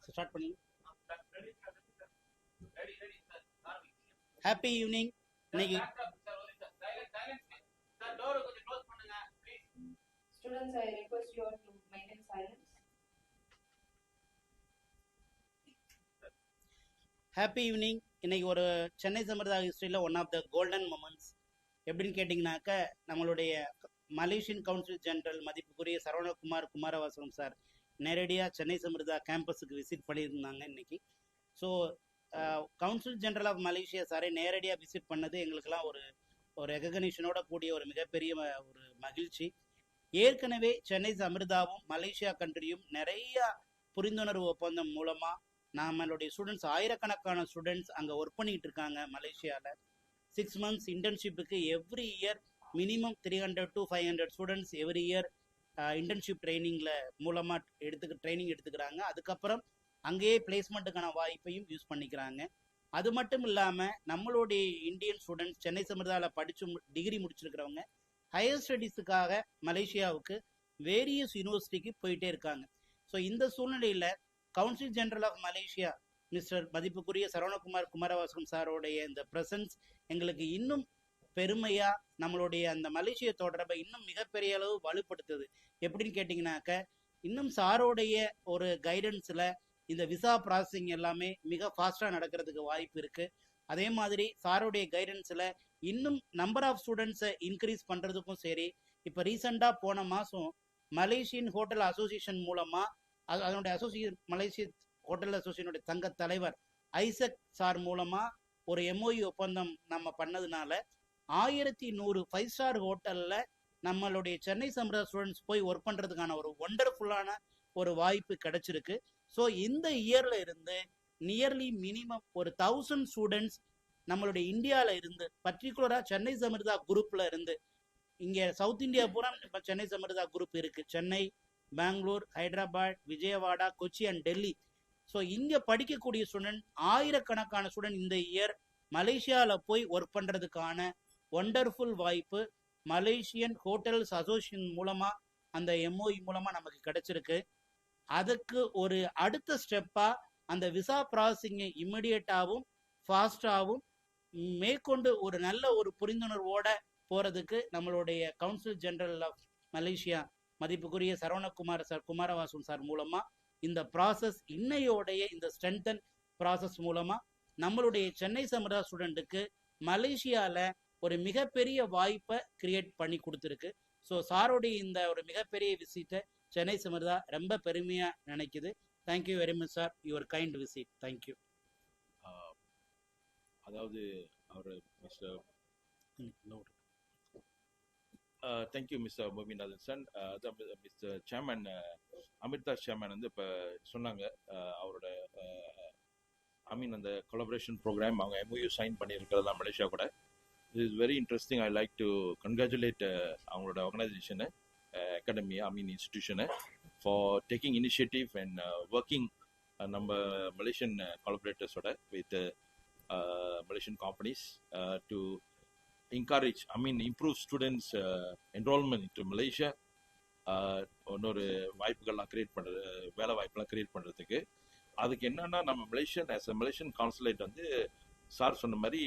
start பண்ணி. Happy evening. இன்னைக்கு Students, I request you all to maintain silence. Happy evening. இன்னைக்கு ஒரு சென்னை சம்பிரதாய ஹிஸ்டரியில் one of the golden moments எப்படின்னு கேட்டிங்கனாக்க, நம்மளுடைய மலேசியன் கவுன்சில் ஜெனரல் மதிப்புக்குரிய சரவண குமாரவாசகம் சார் நேரடியாக சென்னை சம்பிரதா கேம்பஸுக்கு விசிட் பண்ணியிருந்தாங்க இன்னைக்கு. So council general of Malaysia சாரை நேரடியாக விசிட் பண்ணது எங்களுக்கெல்லாம் ஒரு ரெகக்னிஷனோட கூடிய ஒரு மிகப்பெரிய ஒரு மகிழ்ச்சி. ஏற்கனவே சென்னை அமிர்தாவும் மலேசியா கண்ட்ரியும் நிறைய புரிந்துணர்வு ஒப்பந்தம் மூலமாக நம்மளுடைய ஸ்டூடெண்ட்ஸ், ஆயிரக்கணக்கான ஸ்டூடெண்ட்ஸ் அங்கே ஒர்க் பண்ணிக்கிட்டு இருக்காங்க மலேசியாவில். 6 months இன்டர்ன்ஷிப்புக்கு every year minimum 300 to 500 students every year internship ட்ரைனிங்கில் மூலமாக ட்ரைனிங் எடுத்துக்கிறாங்க. அதுக்கப்புறம் அங்கேயே பிளேஸ்மெண்ட்டுக்கான வாய்ப்பையும் யூஸ் பண்ணிக்கிறாங்க. அது மட்டும் இல்லாமல் நம்மளுடைய இந்தியன் ஸ்டூடெண்ட்ஸ் சென்னை சமிர்தாவில் படித்து டிகிரி முடிச்சிருக்கிறவங்க ஹையர் ஸ்டடீஸுக்காக மலேசியாவுக்கு வேரியஸ் யூனிவர்சிட்டிக்கு போயிட்டே இருக்காங்க. ஸோ இந்த சூழ்நிலையில் council general of Malaysia mister மதிப்புக்குரிய சரவணகுமார் குமாரவாசகம் சாரோடைய இந்த ப்ரெசன்ஸ் எங்களுக்கு இன்னும் பெருமையா நம்மளுடைய அந்த மலேசிய தொடர்பை இன்னும் மிகப்பெரிய அளவு வலுப்படுத்துது. எப்படின்னு கேட்டிங்கனாக்க இன்னும் சாரோடைய ஒரு கைடன்ஸில் இந்த விசா ப்ராசஸிங் எல்லாமே மிக ஃபாஸ்ட்டாக நடக்கிறதுக்கு வாய்ப்பு இருக்குது. அதே மாதிரி சாரோடைய கைடன்ஸில் இன்னும் நம்பர் ஆஃப் ஸ்டூடெண்ட்ஸை இன்க்ரீஸ் பண்ணுறதுக்கும் சரி, இப்போ ரீசெண்டாக போன மாதம் மலேசியன் ஹோட்டல் அசோசியேஷன் மூலமாக அதனுடைய மலேசிய ஹோட்டல் அசோசியேஷனுடைய தங்க தலைவர் ஐசக் சார் மூலமாக ஒரு எம்ஓஇ ஒப்பந்தம் நம்ம பண்ணதுனால 1100 5 ஸ்டார் ஹோட்டலில் நம்மளுடைய சென்னை சமிர்தா ஸ்டூடெண்ட்ஸ் போய் ஒர்க் பண்ணுறதுக்கான ஒரு ஒண்டர்ஃபுல்லான ஒரு வாய்ப்பு கிடைச்சிருக்கு. ஸோ இந்த இயரில் இருந்து நியர்லி மினிமம் ஒரு 1000 ஸ்டூடெண்ட்ஸ் நம்மளுடைய இந்தியாவில் இருந்து பர்டிகுலராக சென்னை சமிர்தா குரூப்பில் இருந்து, இங்கே சவுத் இந்தியா பூரா இப்போ சென்னை சமிர்தா குரூப் இருக்குது. சென்னை, பெங்களூர், ஹைதராபாத், விஜயவாடா, கொச்சி அண்ட் டெல்லி. ஸோ இங்கே படிக்கக்கூடிய ஸ்டூடெண்ட் ஆயிரக்கணக்கான ஸ்டூடெண்ட் இந்த இயர் மலேசியாவில் போய் ஒர்க் பண்ணுறதுக்கான ஒண்டர்ஃபுல் வாய்ப்பு மலேசியன் ஹோட்டல்ஸ் அசோசியேஷன் மூலமாக அந்த எம்ஓஇ மூலமாக நமக்கு கிடைச்சிருக்கு. அதுக்கு ஒரு அடுத்த ஸ்டெப்பாக அந்த விசா ப்ராசஸிங்கை இம்மிடியட்டாகவும் ஃபாஸ்டாகவும் மேற்கொண்டு ஒரு நல்ல ஒரு புரிந்துணர்வோட போகிறதுக்கு நம்மளுடைய கவுன்சில் ஜெனரல் ஆஃப் மலேசியா மதிப்புக்குரிய சரவணகுமார் சார் குமாரவாசம் சார் மூலமாக இந்த ப்ராசஸ் இன்னையோடைய இந்த ஸ்ட்ரென்தன் ப்ராசஸ் மூலமாக நம்மளுடைய சென்னை சமிர்தா ஸ்டூடெண்ட்டுக்கு மலேசியாவில் ஒரு மிகப்பெரிய வாய்ப்பை கிரியேட் பண்ணி கொடுத்துருக்கு. ஸோ சாரோடைய இந்த ஒரு மிகப்பெரிய விசிட்டை சென்னை சமிர்தா ரொம்ப பெருமையாக நினைக்குது. Thank you very much sir, your kind visit. Thank you. அதாவது அவர் மிஸ்டர் தேங்க்யூ மிஸ்டர் மோமிநாதன் சார். அதான் மிஸ்டர் சேர்மன் அமிர்தா சேர்மன் வந்து இப்போ சொன்னாங்க அவரோட அந்த கொலாபரேஷன் ப்ரோக்ராம் அவங்க எம்ஓயு சைன் பண்ணியிருக்கிறதெல்லாம் மலேசியா கூட. This is very interesting. I like to congratulate அவங்களோட ஆர்கனைசேஷனை, அகாடமியா இன்ஸ்டிடியூஷனை for taking initiative and working நம்ம மலேசியன் collaborators-ஓட with Malaysian companies to encourage, improve students enrollment into Malaysia. இன்னொரு வாய்ப்புகள்லாம் கிரியேட் பண்ணுறது, வேலை வாய்ப்பெல்லாம் கிரியேட் பண்ணுறதுக்கு. அதுக்கு என்னன்னா நம்ம மலேசியன் கான்சுலேட் வந்து சார் சொன்ன மாதிரி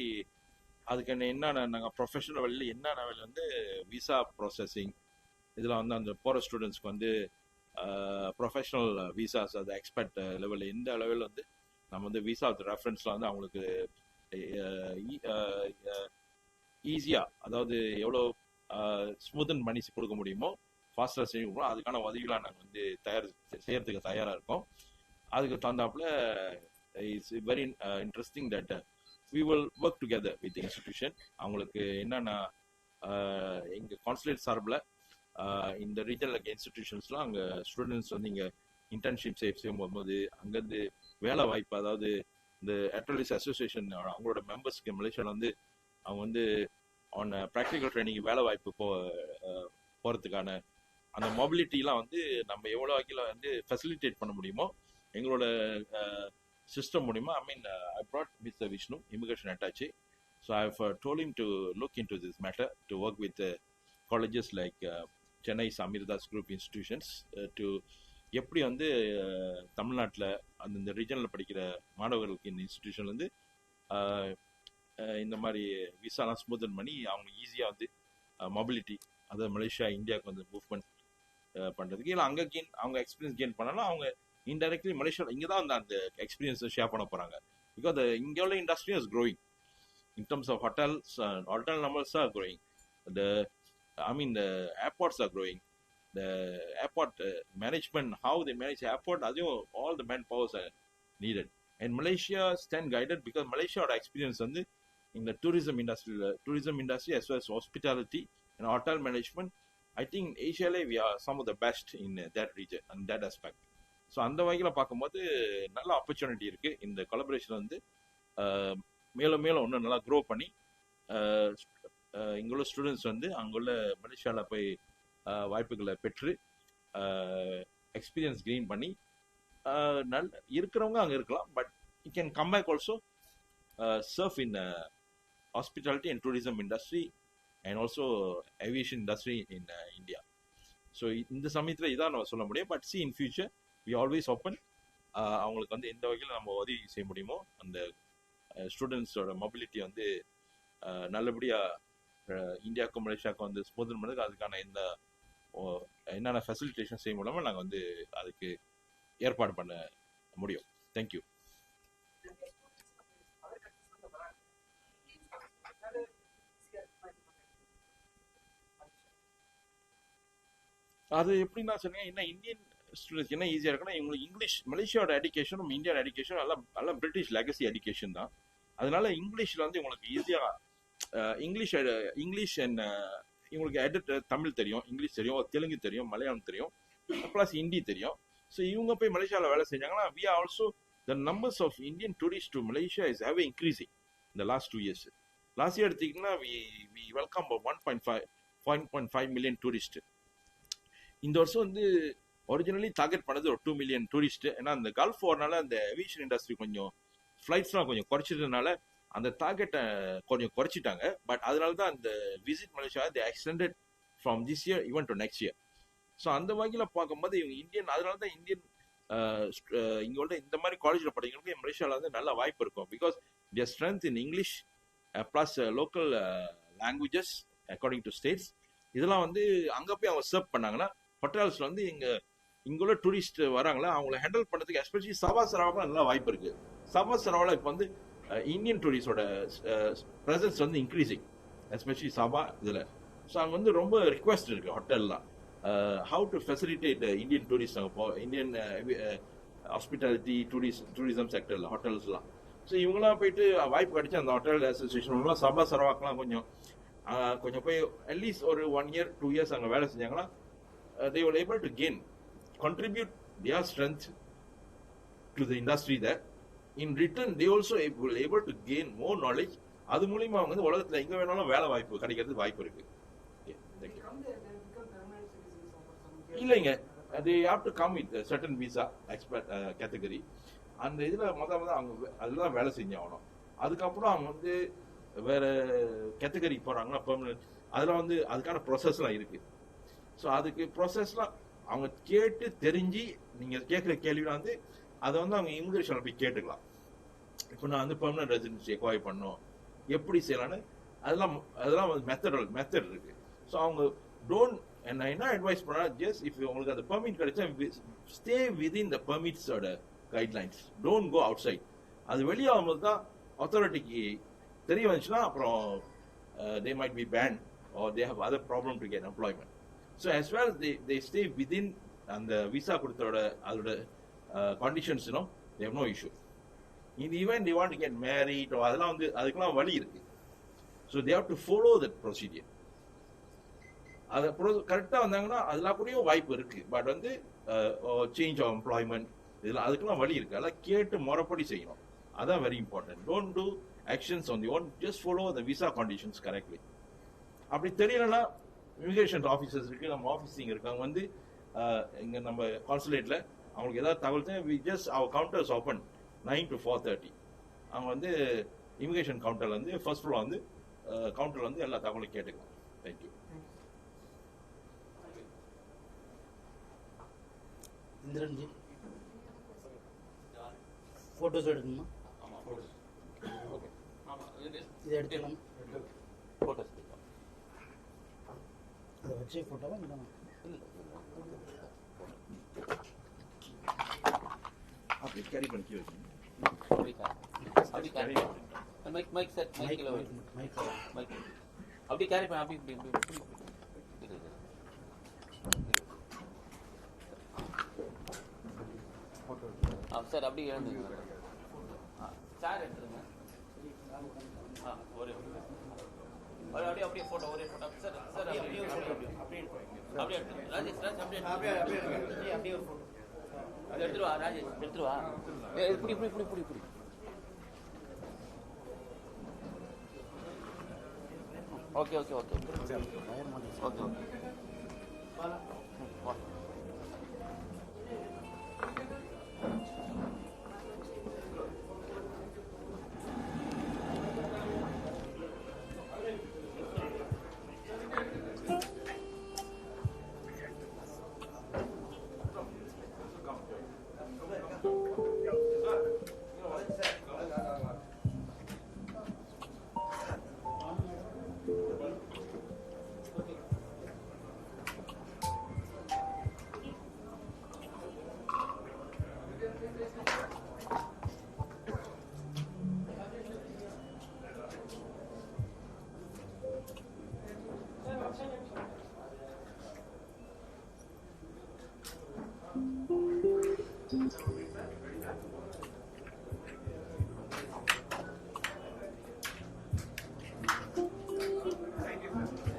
அதுக்கு என்னென்ன நாங்கள் ப்ரொஃபஷனல் வழியில் என்னென்ன வேலை வந்து விசா ப்ராசஸிங் இதில் வந்து அந்த போகிற ஸ்டூடெண்ட்ஸ்க்கு வந்து ப்ரொஃபஷனல் விசாஸ் அது எக்ஸ்பர்ட் லெவலில் எந்த லெவலில் வந்து நம்ம வந்து விசா ரெஃபரன்ஸில் வந்து அவங்களுக்கு ஈஸியாக, அதாவது எவ்வளோ ஸ்மூத்தன் பண்ணி கொடுக்க முடியுமோ ஃபாஸ்ட்டாக செய்ய முடியும், அதுக்கான உதவிகளாக நாங்கள் வந்து செய்யறதுக்கு தயாராக இருக்கோம். அதுக்கு தகுந்தாப்புல it's very interesting that we will work together with the institution. அவங்களுக்கு என்னன்னா எங்கள் கான்சுலேட் சார்பில் இந்த ரீஜனல் இன்ஸ்டிடியூஷன்ஸ்லாம் அங்கே ஸ்டூடெண்ட்ஸ் வந்து இங்கே இன்டர்ன்ஷிப் செய்யும் போது அங்கேருந்து வேலை வாய்ப்பு, அதாவது இந்த அட்வர்டைஸ் அசோசியேஷன் அவங்களோட மெம்பர்ஸ்க்கு மலேசியாவில் வந்து அவங்க வந்து ஆன் ப்ராக்டிக்கல் ட்ரைனிங் வேலை வாய்ப்பு போகிறதுக்கான அந்த மொபிலிட்டிலாம் வந்து நம்ம எவ்வளோ வகையில் வந்து ஃபெசிலிட்டேட் பண்ண முடியுமோ எங்களோட system மூலிமா. I brought Mr. Vishnu, immigration attaché. So I've told him to look into this matter, to work with colleges like Chennai Amirta group institutions to எப்படி வந்து தமிழ்நாட்டில் அந்த ரீஜனில் படிக்கிற மாணவர்களுக்கு இந்த இன்ஸ்டிடியூஷன் வந்து இந்த மாதிரி விசாலாம் ஸ்மூத்தன் பண்ணி அவங்க ஈஸியாக வந்து மொபிலிட்டி, அதாவது மலேசியா இந்தியாவுக்கு வந்து மூவ்மெண்ட் பண்ணுறதுக்கு, இல்லை அங்கே அவங்க எக்ஸ்பீரியன்ஸ் கெயின் பண்ணாலும் அவங்க இன்டைரக்ட்லி மலேசியாவில் இங்கே தான் அந்த எக்ஸ்பீரியன்ஸை ஷேர் பண்ண போகிறாங்க. பிகாஸ் இங்கே உள்ள industry is growing in terms of hotel numbers are growing. The airports are growing. The airport management, how they manage airport, all the manpowers are needed. And Malaysia stand guided because Malaysia experience in the tourism industry as well as hospitality and hotel management. I think Asia we are some of the best in that region and that aspect. So அந்த வகையில் பார்க்கும்போது நல்ல opportunity இருக்குது. இந்த collaboration வந்து மேலும் மேலும் இன்னும் நல்லா க்ரோ பண்ணி இங்குள்ள ஸ்டூடெண்ட்ஸ் வந்து அங்குள்ள மலேசியாவில் போய் வாய்ப்புகளை பெற்று எக்ஸ்பீரியன்ஸ் கெயின் பண்ணி இருக்கிறவங்க அங்கே இருக்கலாம். But you can come back also serve in hospitality and tourism industry and also aviation industry in India. So இந்த சமயத்தில் இதான் நம்ம சொல்ல முடியும். But see in future we always open. அவங்களுக்கு வந்து எந்த வகையில் நம்ம உதவி செய்ய முடியுமோ அந்த ஸ்டூடெண்ட்ஸோட மொபிலிட்டி வந்து நல்லபடியாக இந்தியாவுக்கும் மலேசியாவுக்கும் வந்து ஸ்மூதன் பண்ணதுக்கு அதுக்கான என்னென்ன ஃபெசிலிட்டேஷன் செய்ய மூலமாக நாங்கள் வந்து அதுக்கு ஏற்பாடு பண்ண முடியும். தேங்க்யூ. அது எப்படின்னா சொன்னீங்க, என்ன இந்தியன் ஸ்டூடெண்ட்ஸ் என்ன ஈஸியாக இருக்குன்னா இவங்களுக்கு இங்கிலீஷ் மலேசியாவோட எஜுகேஷனும் இந்தியன் எஜுகேஷன் எல்லாம் பிரிட்டிஷ் லெகசி எஜுகேஷன் தான். அதனால இங்கிலீஷில் வந்து உங்களுக்கு ஈஸியாக இங்கிலீஷ் அண்ட் இவங்களுக்கு எடிட்டர் தமிழ் தெரியும், இங்கிலீஷ் தெரியும், தெலுங்கு தெரியும், மலையாளம் தெரியும், ப்ளஸ் ஹிந்தி தெரியும். ஸோ இவங்க போய் மலேசியாவில் வேலை செஞ்சாங்கன்னா we are also the numbers of Indian tourist to Malaysia is have increasing இந்த லாஸ்ட் 2 years. லாஸ்ட் இயர் எடுத்திங்கன்னா வி வெல்கம் 1.5 million டூரிஸ்ட். இந்த வருஷம் வந்து ஒரிஜினலி டார்கெட் பண்ணது ஒரு 2 million டூரிஸ்ட். ஏன்னா அந்த கல்ஃப் வார்னால அந்த ஏவியேஷன் இண்டஸ்ட்ரி கொஞ்சம் ஃப்ளைட்ஸ்லாம் கொஞ்சம் குறைச்சிட்டதுனால அந்த டார்கெட்டை கொஞ்சம் குறைச்சிட்டாங்க. பட் அதனால தான் அந்த visit Malaysia the extended from this year even to next year. So அந்த வகையில் பார்க்கும்போது இவங்க இந்தியன், அதனால தான் இந்தியன் இங்கே உள்ள இந்த மாதிரி காலேஜில் படிக்கிறவங்களுக்கு மலேசியாவில் வந்து நல்ல வாய்ப்பு இருக்கும். Because their strength in English plus local languages according to states, இதெல்லாம் வந்து அங்கே போய் அவங்க சர்வ் பண்ணாங்கன்னா ஹோட்டல்ஸ்ல வந்து இங்குள்ள டூரிஸ்ட் வராங்களா அவங்கள ஹேண்டில் பண்ணுறதுக்கு எஸ்பெஷலி சபா சரவாவில் நல்லா வாய்ப்பு இருக்கு. சபா சரவாவில் இப்போ வந்து இந்தியன் டூரிஸ்டோட ப்ரெசன்ஸ் வந்து இன்க்ரீசிங், எஸ்பெஷலி சபா இதில். ஸோ அங்கே வந்து ரொம்ப ரிக்வெஸ்ட் இருக்கு ஹோட்டல்லாம் how to facilitate Indian tourist அங்கே இந்தியன் ஹாஸ்பிட்டாலிட்டி டூரிசம் செக்டரில் ஹோட்டல்ஸ்லாம். ஸோ இவங்களாம் போயிட்டு வாய்ப்பு கிடைச்சி அந்த ஹோட்டல் அசோசியேஷன்லாம் சபா சரவாக்கெலாம் கொஞ்சம் போய் அட்லீஸ்ட் ஒரு 1 year 2 years அங்கே வேலை செஞ்சாங்கன்னா they were able to contribute their strength to the industry there. In return, they also were able to gain more knowledge. அது மூலியமா அவங்க வந்து உலகத்துல எங்க வேணாலும் வேலை வாய்ப்பு கிடைக்கிறது வாய்ப்பு இருக்கு. இல்லைங்க, they have to come with a certain visa expert category. அந்த இதுல முதல்ல அவங்க அதெல்லாம் வேலை செஞ்சாகணும். அதுக்கப்புறம் அவங்க வந்து வேற கேட்டகரி போறாங்கன்னா பெர்மனன்ட், அதெல்லாம் வந்து அதுக்கான ப்ராசஸ்லாம் இருக்கு. ஸோ அதுக்கு ப்ராசஸ்லாம் அவங்க கேட்டு தெரிஞ்சு நீங்கள் கேட்குற கேள்விலாம் வந்து அதை வந்து அவங்க இமிகிரேஷனில் போய் கேட்டுக்கலாம். இப்போ நான் வந்து பெர்மனன்ட் ரெசிடென்சி எக்வயர் பண்ணோம் எப்படி செய்யலான்னு அதெல்லாம் மெத்தட் இருக்கு. ஸோ அவங்க நான் என்ன அட்வைஸ் பண்ணா, ஜஸ்ட் இஃப் உங்களுக்கு அந்த பெர்மிட் கிடைச்சா ஸ்டே விதின் த பெர்மிட்ஸோட guidelines, don't go outside. அது வெளியாகும்போது தான் அத்தாரிட்டிக்கு தெரிய வந்துச்சுன்னா அப்புறம் they might be banned or they have other problem to get employment. So as well as they stay within and the visa கொடுத்தோட அதோட conditions, they have no issue. In the event they want to get married or அதெல்லாம் வந்து அதுக்கெல்லாம் வழி இருக்கு. So they have to follow that procedure. அதை கரெக்டாக வந்தாங்கன்னா அதெல்லாம் கூடயும் வாய்ப்பு இருக்கு. பட் வந்து சேஞ்ச் ஆஃப் எம்ப்ளாய்மெண்ட் இதெல்லாம் அதுக்கெல்லாம் வழி இருக்கு. அதெல்லாம் கேட்டு முறைப்படி செய்யணும். அதான் very important. Don't do actions on the own, just follow the visa conditions correctly. அப்படி தெரியலன்னா இமிகிரேஷன் ஆஃபீஸர்ஸ் இருக்கு, நம்ம ஆஃபீஸிங் இருக்காங்க வந்து இங்கே நம்ம கான்சுலேட்டில் அவங்களுக்கு ஏதாவது தகவல் we just our counters open 9 to 4:30. அவங்க வந்து இமிகிரேஷன் கவுண்டரில் வந்து ஃபர்ஸ்ட் ஃப்ளோர் வந்து கவுண்டரில் வந்து எல்லா தகவலும் கேட்டுக்கலாம். தேங்க்யூ. இந்திரன்ஜி ஃபோட்டோஸ் எடுக்கணுமா? இதை எடுத்துக்கலாம். ஃபோட்டோஸ் அதை வச்சு ஃபோட்டோவா இல்லை? அப்படியே கேரி பண்ணி வச்சு மைக் செட் மைக் அப்படி கேரி பண்ண அப்படி சார் அப்படி எழுந்துங்க. சார் எடுத்துருங்க. ஒரே அப்படியே போட்டோ ஒரே போட்டோ சார் சார் அப்படியே அப்படியே எடுத்துருங்க. ராஜேஷ் அப்படியே ஒரு போட்டோ எடுத்துருவா. ராஜேஷ் எடுத்துருவா. இப்படி இப்படி இப்படி இப்படி இப்படி okay okay okay okay okay